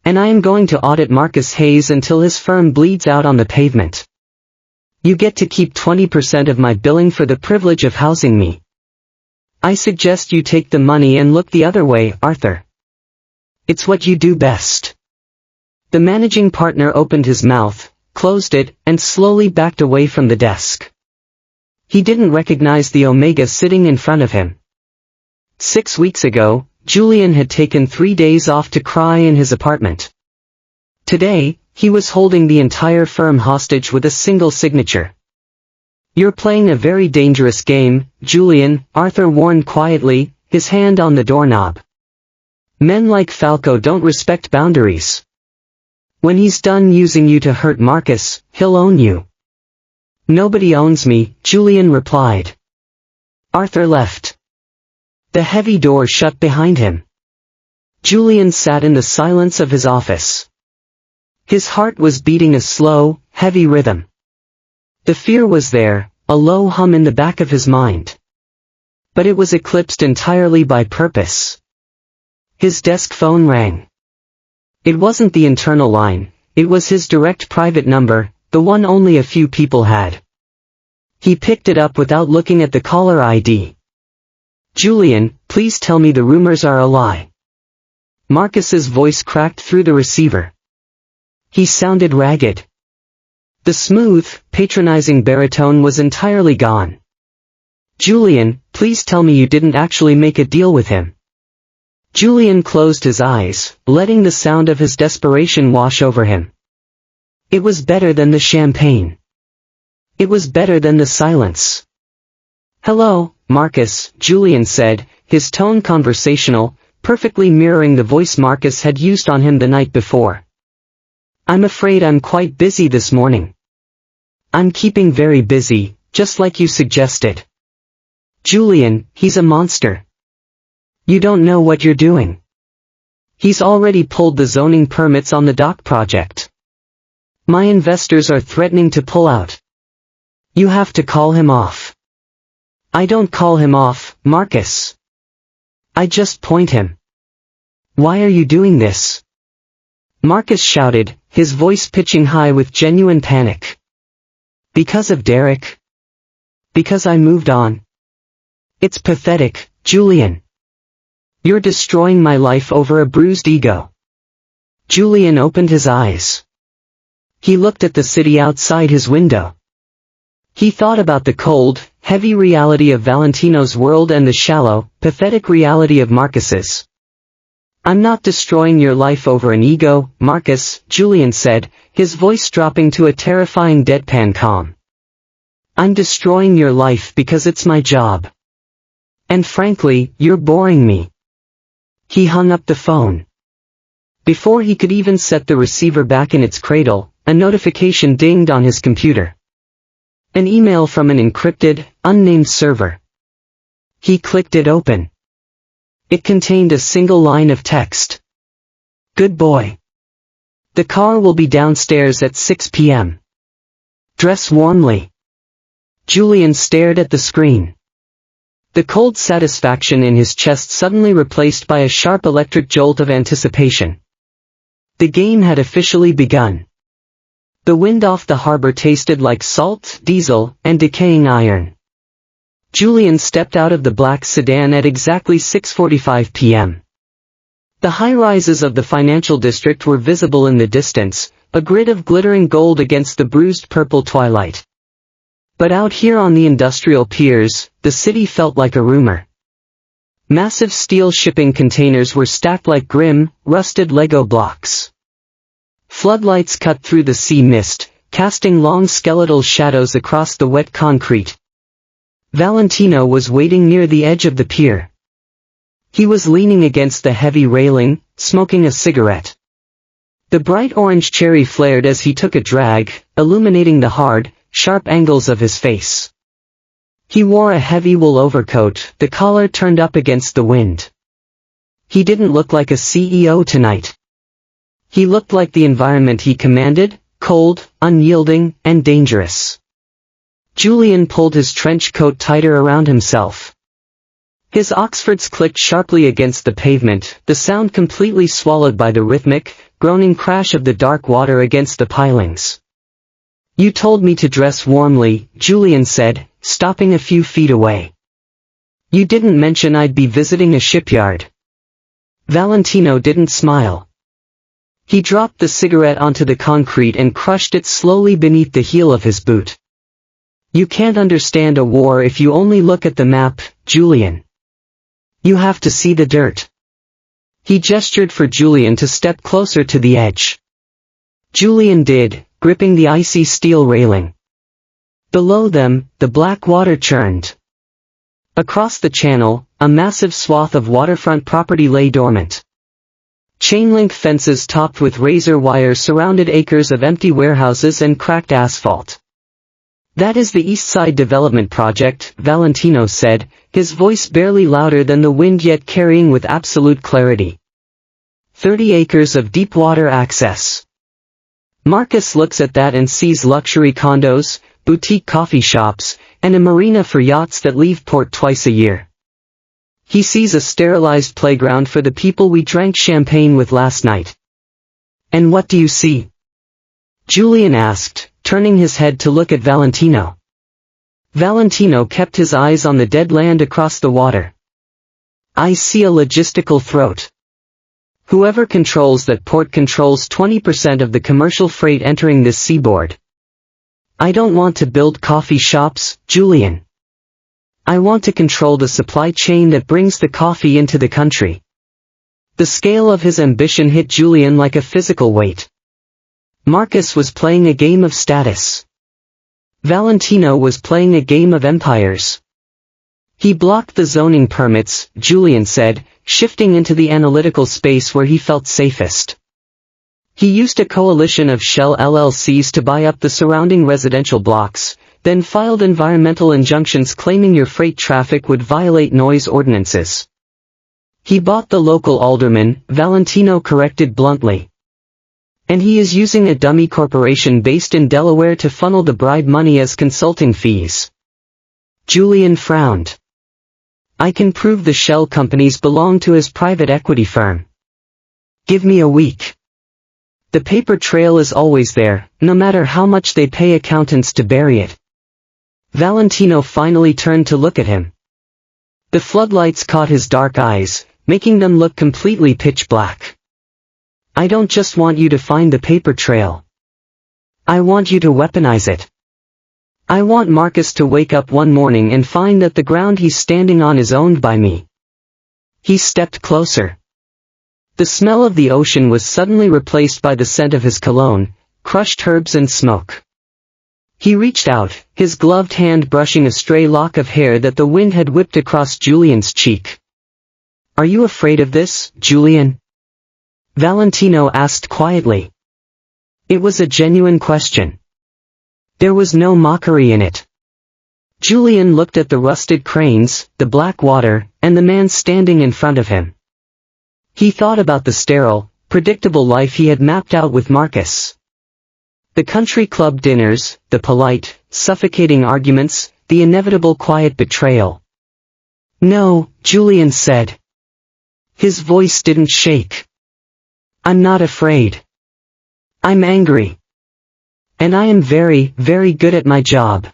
And I am going to audit Marcus Hayes until his firm bleeds out on the pavement. You get to keep 20% of my billing for the privilege of housing me. I suggest you take the money and look the other way, Arthur. It's what you do best. The managing partner opened his mouth, closed it, and slowly backed away from the desk. He didn't recognize the Omega sitting in front of him. 6 weeks ago, Julian had taken 3 days off to cry in his apartment. Today, he was holding the entire firm hostage with a single signature. You're playing a very dangerous game, Julian, Arthur warned quietly, his hand on the doorknob. Men like Falco don't respect boundaries. When he's done using you to hurt Marcus, he'll own you. Nobody owns me, Julian replied. Arthur left. The heavy door shut behind him. Julian sat in the silence of his office. His heart was beating a slow, heavy rhythm. The fear was there, a low hum in the back of his mind. But it was eclipsed entirely by purpose. His desk phone rang. It wasn't the internal line, it was his direct private number, the one only a few people had. He picked it up without looking at the caller ID. Julian, please tell me the rumors are a lie. Marcus's voice cracked through the receiver. He sounded ragged. The smooth, patronizing baritone was entirely gone. Julian, please tell me you didn't actually make a deal with him. Julian closed his eyes, letting the sound of his desperation wash over him. It was better than the champagne. It was better than the silence. Hello, Marcus, Julian said, his tone conversational, perfectly mirroring the voice Marcus had used on him the night before. I'm afraid I'm quite busy this morning. I'm keeping very busy, just like you suggested. Julian, he's a monster. You don't know what you're doing. He's already pulled the zoning permits on the dock project. My investors are threatening to pull out. You have to call him off. I don't call him off, Marcus. I just point him. Why are you doing this? Marcus shouted, his voice pitching high with genuine panic. Because of Derek. Because I moved on. It's pathetic, Julian. You're destroying my life over a bruised ego. Julian opened his eyes. He looked at the city outside his window. He thought about the cold, heavy reality of Valentino's world and the shallow, pathetic reality of Marcus's. I'm not destroying your life over an ego, Marcus, Julian said, his voice dropping to a terrifying deadpan calm. I'm destroying your life because it's my job. And frankly, you're boring me. He hung up the phone. Before he could even set the receiver back in its cradle, a notification dinged on his computer. An email from an encrypted, unnamed server. He clicked it open. It contained a single line of text. Good boy. The car will be downstairs at 6 p.m. Dress warmly. Julian stared at the screen. The cold satisfaction in his chest suddenly replaced by a sharp electric jolt of anticipation. The game had officially begun. The wind off the harbor tasted like salt, diesel, and decaying iron. Julian stepped out of the black sedan at exactly 6:45 p.m. The high-rises of the financial district were visible in the distance, a grid of glittering gold against the bruised purple twilight. But out here on the industrial piers, the city felt like a rumor. Massive steel shipping containers were stacked like grim, rusted Lego blocks. Floodlights cut through the sea mist, casting long skeletal shadows across the wet concrete. Valentino was waiting near the edge of the pier. He was leaning against the heavy railing, smoking a cigarette. The bright orange cherry flared as he took a drag, illuminating the hard, sharp angles of his face. He wore a heavy wool overcoat, the collar turned up against the wind. He didn't look like a CEO tonight. He looked like the environment he commanded, cold, unyielding, and dangerous. Julian pulled his trench coat tighter around himself. His Oxfords clicked sharply against the pavement, the sound completely swallowed by the rhythmic, groaning crash of the dark water against the pilings. "You told me to dress warmly," Julian said, stopping a few feet away. "You didn't mention I'd be visiting a shipyard." Valentino didn't smile. He dropped the cigarette onto the concrete and crushed it slowly beneath the heel of his boot. "You can't understand a war if you only look at the map, Julian. You have to see the dirt." He gestured for Julian to step closer to the edge. Julian did, gripping the icy steel railing. Below them, the black water churned. Across the channel, a massive swath of waterfront property lay dormant. Chain-link fences topped with razor wire surrounded acres of empty warehouses and cracked asphalt. "That is the East Side Development Project," Valentino said, his voice barely louder than the wind yet carrying with absolute clarity. 30 acres of deep water access. Marcus looks at that and sees luxury condos, boutique coffee shops, and a marina for yachts that leave port twice a year. He sees a sterilized playground for the people we drank champagne with last night. "And what do you see?" Julian asked, turning his head to look at Valentino. Valentino kept his eyes on the dead land across the water. "I see a logistical throat. Whoever controls that port controls 20% of the commercial freight entering this seaboard. I don't want to build coffee shops, Julian. I want to control the supply chain that brings the coffee into the country." The scale of his ambition hit Julian like a physical weight. Marcus was playing a game of status. Valentino was playing a game of empires. "He blocked the zoning permits," Julian said, shifting into the analytical space where he felt safest. "He used a coalition of shell LLCs to buy up the surrounding residential blocks, then filed environmental injunctions claiming your freight traffic would violate noise ordinances." "He bought the local alderman," Valentino corrected bluntly. "And he is using a dummy corporation based in Delaware to funnel the bribe money as consulting fees." Julian frowned. "I can prove the shell companies belong to his private equity firm. Give me a week. The paper trail is always there, no matter how much they pay accountants to bury it." Valentino finally turned to look at him. The floodlights caught his dark eyes, making them look completely pitch black. "I don't just want you to find the paper trail. I want you to weaponize it. I want Marcus to wake up one morning and find that the ground he's standing on is owned by me." He stepped closer. The smell of the ocean was suddenly replaced by the scent of his cologne, crushed herbs and smoke. He reached out, his gloved hand brushing a stray lock of hair that the wind had whipped across Julian's cheek. "Are you afraid of this, Julian?" Valentino asked quietly. It was a genuine question. There was no mockery in it. Julian looked at the rusted cranes, the black water, and the man standing in front of him. He thought about the sterile, predictable life he had mapped out with Marcus. The country club dinners, the polite, suffocating arguments, the inevitable quiet betrayal. "No," Julian said. His voice didn't shake. "I'm not afraid. I'm angry. And I am very, very good at my job."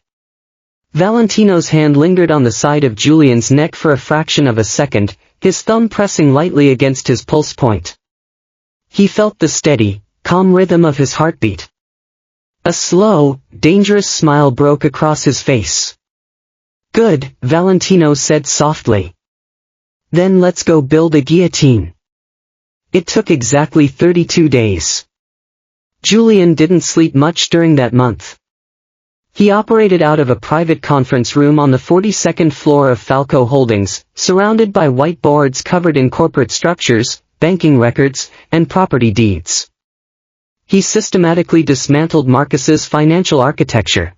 Valentino's hand lingered on the side of Julian's neck for a fraction of a second, his thumb pressing lightly against his pulse point. He felt the steady, calm rhythm of his heartbeat. A slow, dangerous smile broke across his face. "Good," Valentino said softly. "Then let's go build a guillotine." It took exactly 32 days. Julian didn't sleep much during that month. He operated out of a private conference room on the 42nd floor of Falco Holdings, surrounded by whiteboards covered in corporate structures, banking records, and property deeds. He systematically dismantled Marcus's financial architecture.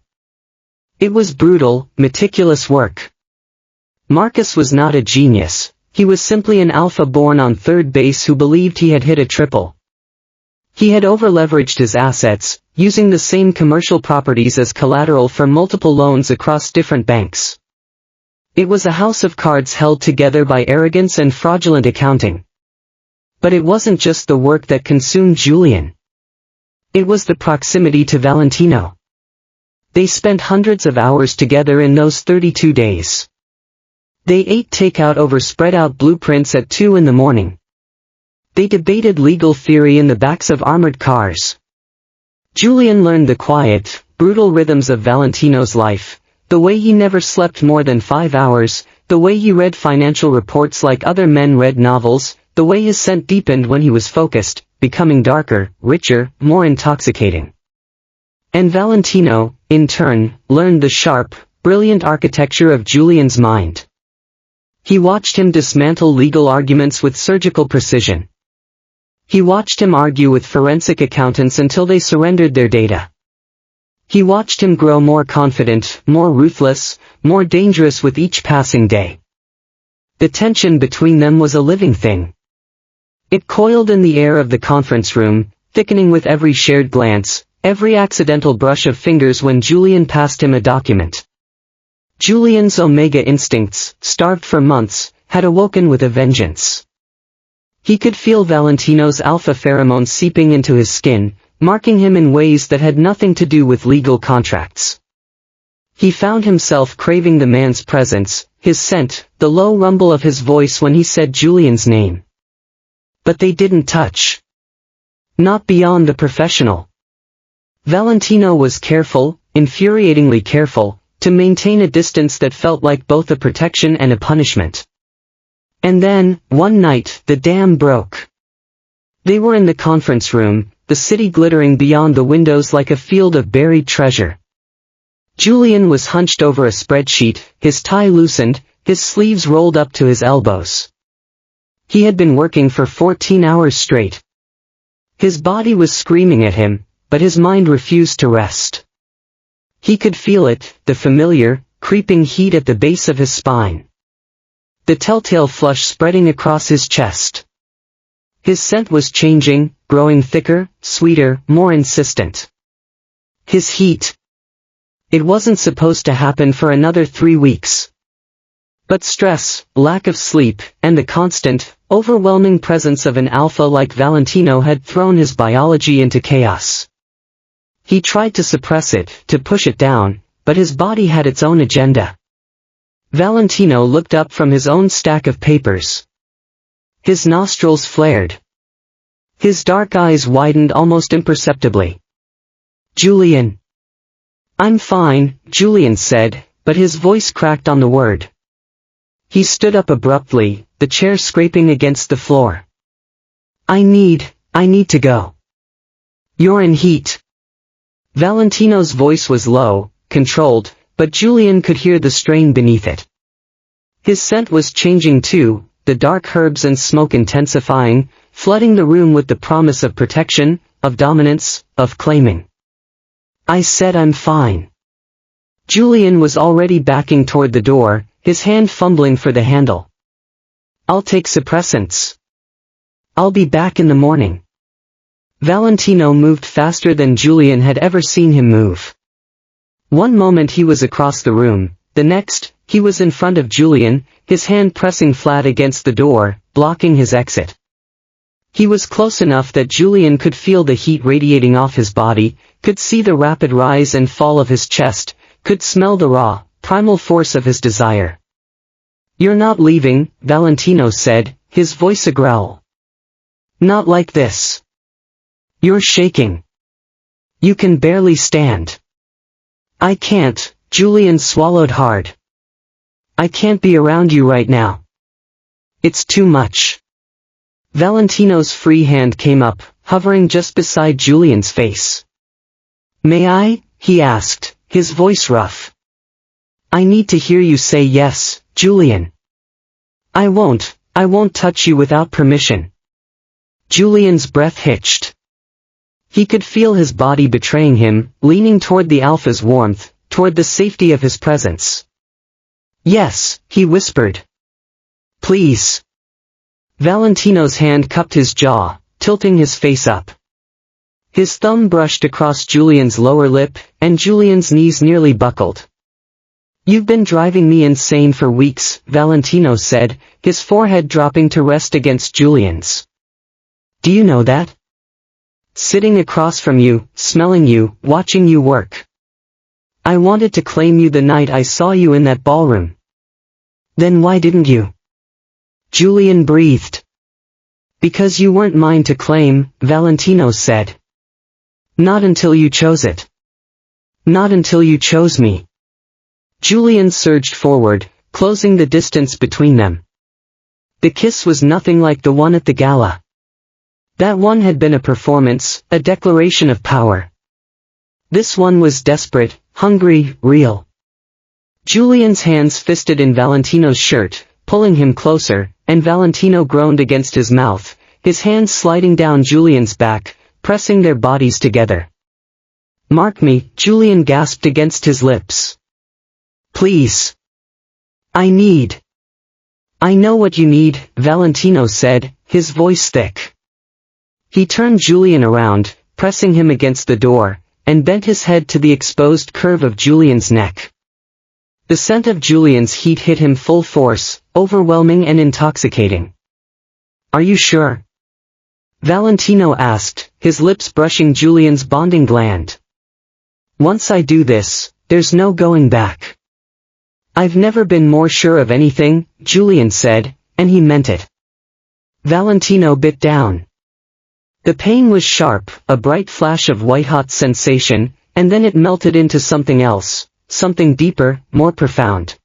It was brutal, meticulous work. Marcus was not a genius. He was simply an alpha born on third base who believed he had hit a triple. He had over-leveraged his assets, using the same commercial properties as collateral for multiple loans across different banks. It was a house of cards held together by arrogance and fraudulent accounting. But it wasn't just the work that consumed Julian. It was the proximity to Valentino. They spent hundreds of hours together in those 32 days. They ate takeout over spread-out blueprints at 2 in the morning. They debated legal theory in the backs of armored cars. Julian learned the quiet, brutal rhythms of Valentino's life, the way he never slept more than 5 hours, the way he read financial reports like other men read novels, the way his scent deepened when he was focused, becoming darker, richer, more intoxicating. And Valentino, in turn, learned the sharp, brilliant architecture of Julian's mind. He watched him dismantle legal arguments with surgical precision. He watched him argue with forensic accountants until they surrendered their data. He watched him grow more confident, more ruthless, more dangerous with each passing day. The tension between them was a living thing. It coiled in the air of the conference room, thickening with every shared glance, every accidental brush of fingers when Julian passed him a document. Julian's omega instincts, starved for months, had awoken with a vengeance. He could feel Valentino's alpha pheromones seeping into his skin, marking him in ways that had nothing to do with legal contracts. He found himself craving the man's presence, his scent, the low rumble of his voice when he said Julian's name. But they didn't touch. Not beyond the professional. Valentino was careful, infuriatingly careful, to maintain a distance that felt like both a protection and a punishment. And then, one night, the dam broke. They were in the conference room, the city glittering beyond the windows like a field of buried treasure. Julian was hunched over a spreadsheet, his tie loosened, his sleeves rolled up to his elbows. He had been working for 14 hours straight. His body was screaming at him, but his mind refused to rest. He could feel it, the familiar, creeping heat at the base of his spine. The telltale flush spreading across his chest. His scent was changing, growing thicker, sweeter, more insistent. His heat. It wasn't supposed to happen for another 3 weeks. But stress, lack of sleep, and the constant, overwhelming presence of an alpha like Valentino had thrown his biology into chaos. He tried to suppress it, to push it down, but his body had its own agenda. Valentino looked up from his own stack of papers. His nostrils flared. His dark eyes widened almost imperceptibly. Julian. I'm fine, Julian said, but his voice cracked on the word. He stood up abruptly, the chair scraping against the floor. I need to go. You're in heat. Valentino's voice was low, controlled, but Julian could hear the strain beneath it. His scent was changing too, the dark herbs and smoke intensifying, flooding the room with the promise of protection, of dominance, of claiming. I said I'm fine. Julian was already backing toward the door, his hand fumbling for the handle. I'll take suppressants. I'll be back in the morning. Valentino moved faster than Julian had ever seen him move. One moment he was across the room, the next, he was in front of Julian, his hand pressing flat against the door, blocking his exit. He was close enough that Julian could feel the heat radiating off his body, could see the rapid rise and fall of his chest, could smell the raw, primal force of his desire. You're not leaving, Valentino said, his voice a growl. Not like this. You're shaking. You can barely stand. I can't, Julian swallowed hard. I can't be around you right now. It's too much. Valentino's free hand came up, hovering just beside Julian's face. May I? He asked, his voice rough. I need to hear you say yes, Julian. I won't touch you without permission. Julian's breath hitched. He could feel his body betraying him, leaning toward the alpha's warmth, toward the safety of his presence. Yes, he whispered. Please. Valentino's hand cupped his jaw, tilting his face up. His thumb brushed across Julian's lower lip, and Julian's knees nearly buckled. "You've been driving me insane for weeks," Valentino said, his forehead dropping to rest against Julian's. "Do you know that? Sitting across from you, smelling you, watching you work. I wanted to claim you the night I saw you in that ballroom." "Then why didn't you?" Julian breathed. "Because you weren't mine to claim," Valentino said. "Not until you chose it. Not until you chose me." Julian surged forward, closing the distance between them. The kiss was nothing like the one at the gala. That one had been a performance, a declaration of power. This one was desperate, hungry, real. Julian's hands fisted in Valentino's shirt, pulling him closer, and Valentino groaned against his mouth, his hands sliding down Julian's back, pressing their bodies together. "Mark me," Julian gasped against his lips. "Please. I know what you need," Valentino said, his voice thick. He turned Julian around, pressing him against the door, and bent his head to the exposed curve of Julian's neck. The scent of Julian's heat hit him full force, overwhelming and intoxicating. "Are you sure?" Valentino asked, his lips brushing Julian's bonding gland. "Once I do this, there's no going back." "I've never been more sure of anything," Julian said, and he meant it. Valentino bit down. The pain was sharp, a bright flash of white-hot sensation, and then it melted into something else, something deeper, more profound.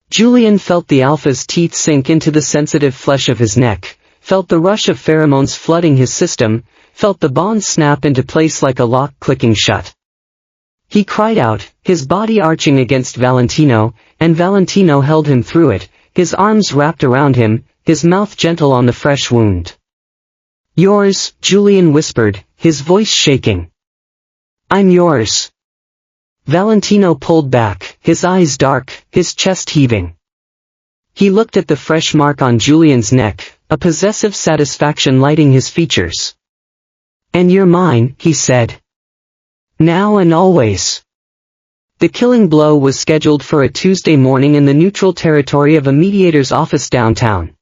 Julian felt the alpha's teeth sink into the sensitive flesh of his neck, felt the rush of pheromones flooding his system, felt the bond snap into place like a lock clicking shut. He cried out, his body arching against Valentino, and Valentino held him through it, his arms wrapped around him, his mouth gentle on the fresh wound. "Yours," Julian whispered, his voice shaking. "I'm yours." Valentino pulled back, his eyes dark, his chest heaving. He looked at the fresh mark on Julian's neck, a possessive satisfaction lighting his features. "And you're mine," he said. "Now and always." The killing blow was scheduled for a Tuesday morning in the neutral territory of a mediator's office downtown.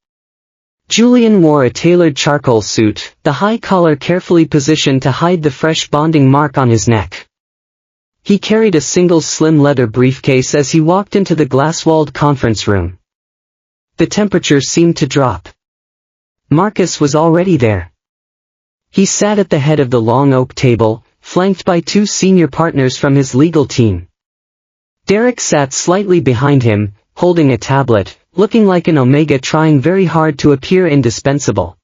Julian wore a tailored charcoal suit, the high collar carefully positioned to hide the fresh bonding mark on his neck. He carried a single slim leather briefcase as he walked into the glass-walled conference room. The temperature seemed to drop. Marcus was already there. He sat at the head of the long oak table, flanked by two senior partners from his legal team. Derek sat slightly behind him, holding a tablet, looking like an omega trying very hard to appear indispensable.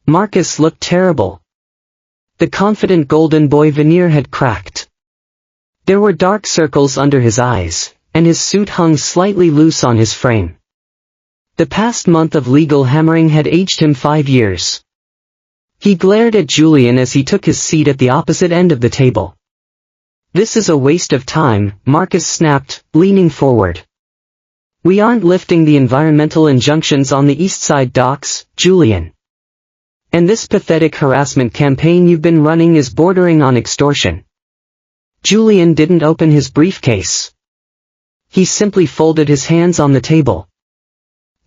Marcus looked terrible. The confident golden boy veneer had cracked. There were dark circles under his eyes, and his suit hung slightly loose on his frame. The past month of legal hammering had aged him 5 years. He glared at Julian as he took his seat at the opposite end of the table. "This is a waste of time," Marcus snapped, leaning forward. "We aren't lifting the environmental injunctions on the East Side docks, Julian. And this pathetic harassment campaign you've been running is bordering on extortion." Julian didn't open his briefcase. He simply folded his hands on the table.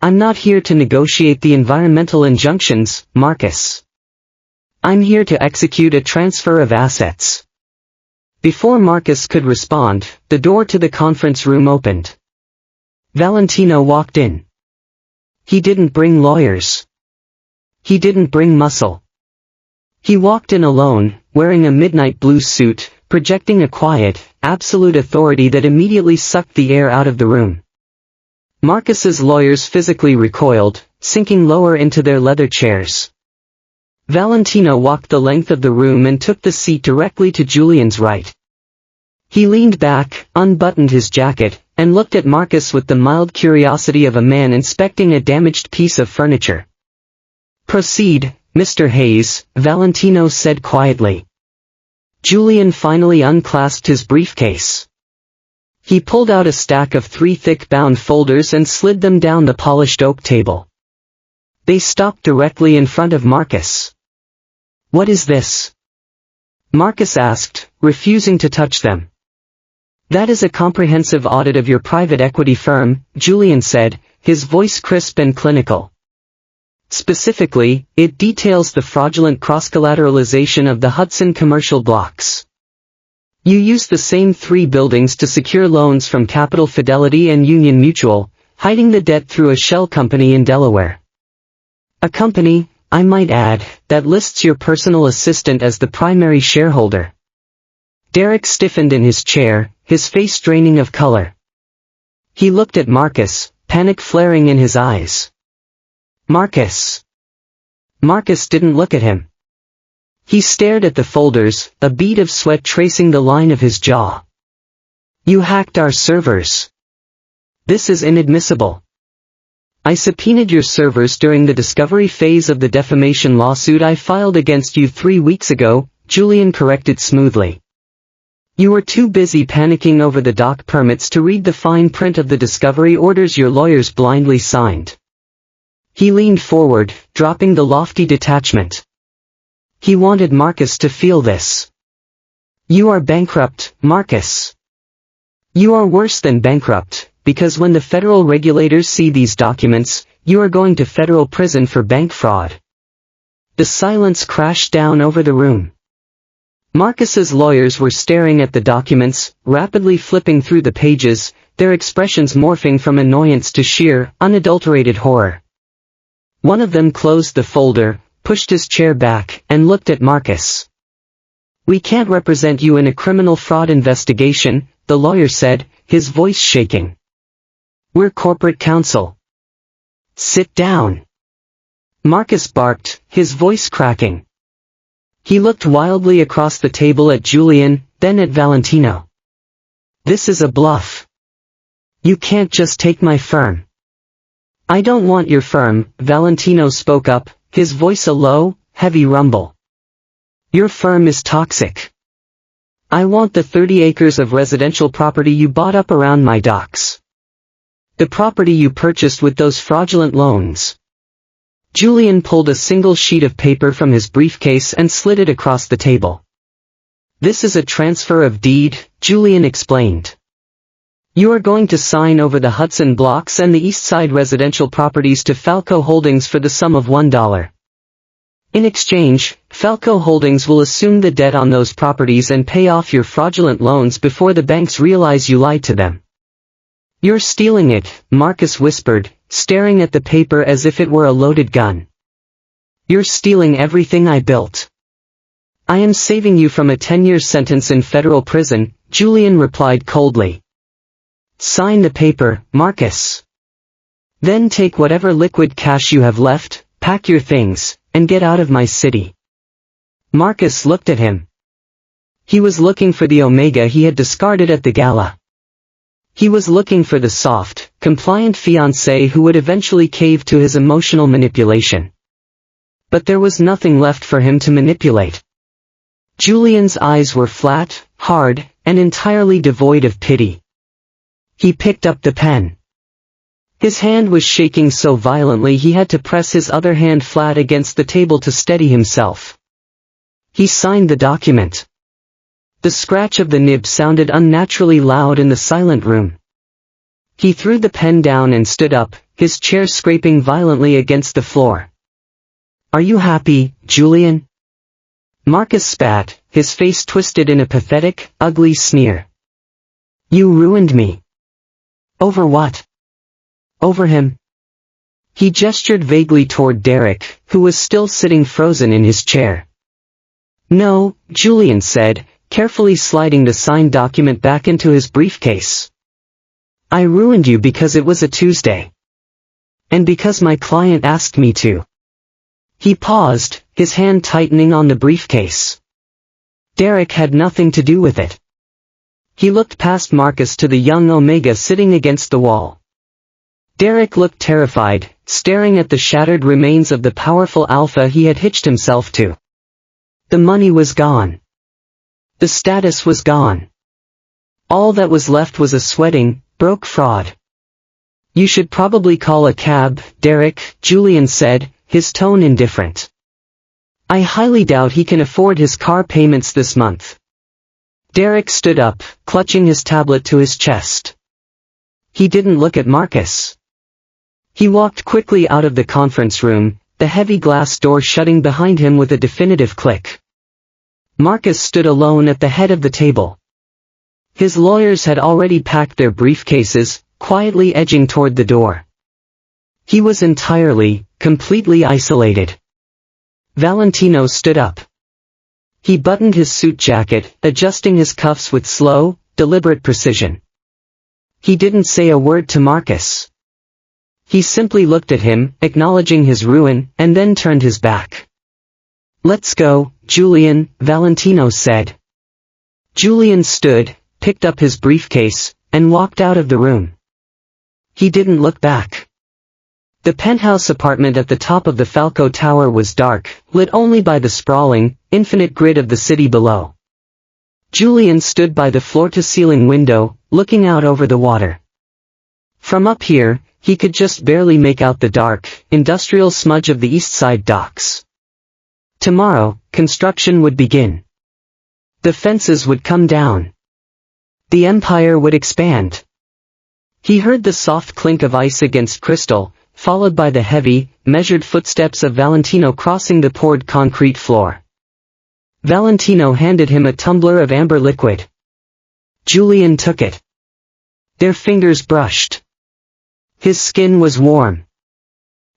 "I'm not here to negotiate the environmental injunctions, Marcus. I'm here to execute a transfer of assets." Before Marcus could respond, the door to the conference room opened. Valentino walked in. He didn't bring lawyers. He didn't bring muscle. He walked in alone, wearing a midnight blue suit, projecting a quiet, absolute authority that immediately sucked the air out of the room. Marcus's lawyers physically recoiled, sinking lower into their leather chairs. Valentino walked the length of the room and took the seat directly to Julian's right. He leaned back, unbuttoned his jacket, and looked at Marcus with the mild curiosity of a man inspecting a damaged piece of furniture. "Proceed, Mr. Hayes," Valentino said quietly. Julian finally unclasped his briefcase. He pulled out a stack of 3 thick bound folders and slid them down the polished oak table. They stopped directly in front of Marcus. "What is this?" Marcus asked, refusing to touch them. That is a comprehensive audit of your private equity firm, Julian said, his voice crisp and clinical. Specifically, it details the fraudulent cross-collateralization of the Hudson commercial blocks. You use the same 3 buildings to secure loans from Capital Fidelity and Union Mutual, hiding the debt through a shell company in Delaware. A company, I might add, that lists your personal assistant as the primary shareholder. Derek stiffened in his chair, his face draining of color. He looked at Marcus, panic flaring in his eyes. Marcus. Marcus didn't look at him. He stared at the folders, a bead of sweat tracing the line of his jaw. You hacked our servers. This is inadmissible. I subpoenaed your servers during the discovery phase of the defamation lawsuit I filed against you 3 weeks ago, Julian corrected smoothly. You were too busy panicking over the dock permits to read the fine print of the discovery orders your lawyers blindly signed. He leaned forward, dropping the lofty detachment. He wanted Marcus to feel this. You are bankrupt, Marcus. You are worse than bankrupt. Because when the federal regulators see these documents, you are going to federal prison for bank fraud. The silence crashed down over the room. Marcus's lawyers were staring at the documents, rapidly flipping through the pages, their expressions morphing from annoyance to sheer, unadulterated horror. One of them closed the folder, pushed his chair back, and looked at Marcus. We can't represent you in a criminal fraud investigation, the lawyer said, his voice shaking. We're corporate counsel. Sit down. Marcus barked, his voice cracking. He looked wildly across the table at Julian, then at Valentino. This is a bluff. You can't just take my firm. I don't want your firm, Valentino spoke up, his voice a low, heavy rumble. Your firm is toxic. I want the 30 acres of residential property you bought up around my docks. The property you purchased with those fraudulent loans. Julian pulled a single sheet of paper from his briefcase and slid it across the table. This is a transfer of deed, Julian explained. You are going to sign over the Hudson blocks and the East Side residential properties to Falco Holdings for the sum of $1. In exchange, Falco Holdings will assume the debt on those properties and pay off your fraudulent loans before the banks realize you lied to them. You're stealing it, Marcus whispered, staring at the paper as if it were a loaded gun. You're stealing everything I built. I am saving you from a 10-year sentence in federal prison, Julian replied coldly. Sign the paper, Marcus. Then take whatever liquid cash you have left, pack your things, and get out of my city. Marcus looked at him. He was looking for the Omega he had discarded at the gala. He was looking for the soft, compliant fiancé who would eventually cave to his emotional manipulation. But there was nothing left for him to manipulate. Julian's eyes were flat, hard, and entirely devoid of pity. He picked up the pen. His hand was shaking so violently he had to press his other hand flat against the table to steady himself. He signed the document. The scratch of the nib sounded unnaturally loud in the silent room. He threw the pen down and stood up, his chair scraping violently against the floor. Are you happy, Julian? Marcus spat, his face twisted in a pathetic, ugly sneer. You ruined me. Over what? Over him. He gestured vaguely toward Derek, who was still sitting frozen in his chair. No, Julian said, carefully sliding the signed document back into his briefcase. I ruined you because it was a Tuesday. And because my client asked me to. He paused, his hand tightening on the briefcase. Derek had nothing to do with it. He looked past Marcus to the young Omega sitting against the wall. Derek looked terrified, staring at the shattered remains of the powerful alpha he had hitched himself to. The money was gone. The status was gone. All that was left was a sweating, broke fraud. You should probably call a cab, Derek, Julian said, his tone indifferent. I highly doubt he can afford his car payments this month. Derek stood up, clutching his tablet to his chest. He didn't look at Marcus. He walked quickly out of the conference room, the heavy glass door shutting behind him with a definitive click. Marcus stood alone at the head of the table. His lawyers had already packed their briefcases, quietly edging toward the door. He was entirely, completely isolated. Valentino stood up. He buttoned his suit jacket, adjusting his cuffs with slow, deliberate precision. He didn't say a word to Marcus. He simply looked at him, acknowledging his ruin, and then turned his back. "Let's go, Julian," Valentino said. Julian stood, picked up his briefcase, and walked out of the room. He didn't look back. The penthouse apartment at the top of the Falco Tower was dark, lit only by the sprawling, infinite grid of the city below. Julian stood by the floor-to-ceiling window, looking out over the water. From up here, he could just barely make out the dark, industrial smudge of the east side docks. Tomorrow, construction would begin. The fences would come down. The empire would expand. He heard the soft clink of ice against crystal, followed by the heavy, measured footsteps of Valentino crossing the poured concrete floor. Valentino handed him a tumbler of amber liquid. Julian took it. Their fingers brushed. His skin was warm.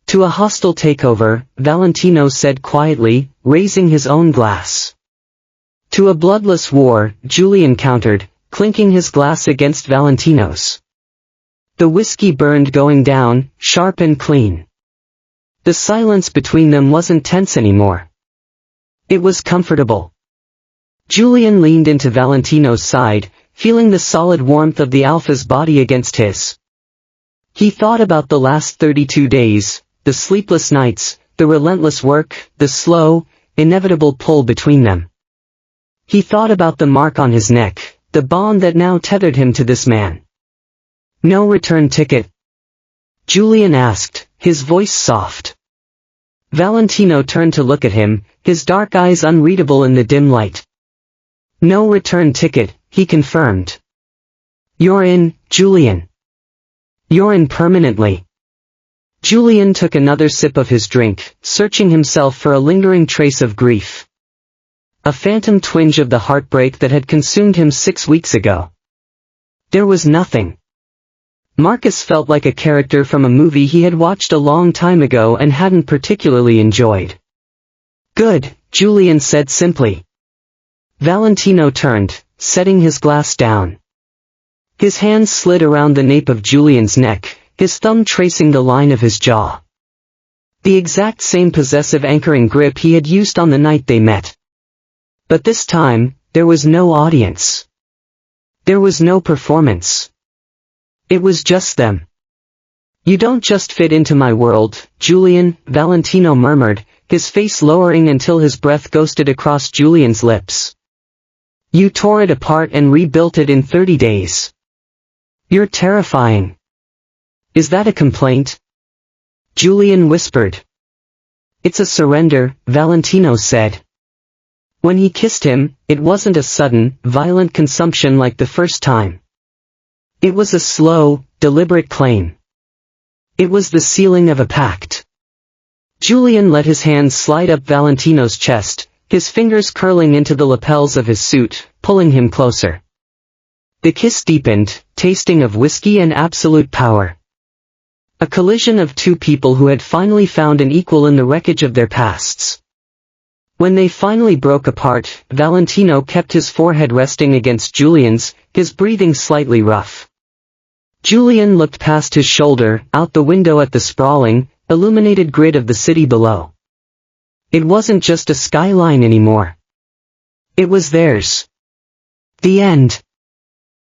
"To a hostile takeover," Valentino said quietly, raising his own glass. "To a bloodless war," Julian countered, clinking his glass against Valentino's. The whiskey burned going down, sharp and clean. The silence between them wasn't tense anymore. It was comfortable. Julian leaned into Valentino's side, feeling the solid warmth of the alpha's body against his. He thought about the last 32 days, the sleepless nights, the relentless work, the slow, inevitable pull between them. He thought about the mark on his neck, the bond that now tethered him to this man. "No return ticket?" Julian asked, his voice soft. Valentino turned to look at him, his dark eyes unreadable in the dim light. "No return ticket," he confirmed. "You're in, Julian. You're in permanently." Julian took another sip of his drink, searching himself for a lingering trace of grief. A phantom twinge of the heartbreak that had consumed him 6 weeks ago. There was nothing. Marcus felt like a character from a movie he had watched a long time ago and hadn't particularly enjoyed. "Good," Julian said simply. Valentino turned, setting his glass down. His hands slid around the nape of Julian's neck, his thumb tracing the line of his jaw. The exact same possessive anchoring grip he had used on the night they met. But this time, there was no audience. There was no performance. It was just them. "You don't just fit into my world, Julian," Valentino murmured, his face lowering until his breath ghosted across Julian's lips. "You tore it apart and rebuilt it in 30 days. You're terrifying." "Is that a complaint?" Julian whispered. "It's a surrender," Valentino said. When he kissed him, it wasn't a sudden, violent consumption like the first time. It was a slow, deliberate claim. It was the sealing of a pact. Julian let his hands slide up Valentino's chest, his fingers curling into the lapels of his suit, pulling him closer. The kiss deepened, tasting of whiskey and absolute power. A collision of two people who had finally found an equal in the wreckage of their pasts. When they finally broke apart, Valentino kept his forehead resting against Julian's, his breathing slightly rough. Julian looked past his shoulder, out the window at the sprawling, illuminated grid of the city below. It wasn't just a skyline anymore. It was theirs. The end.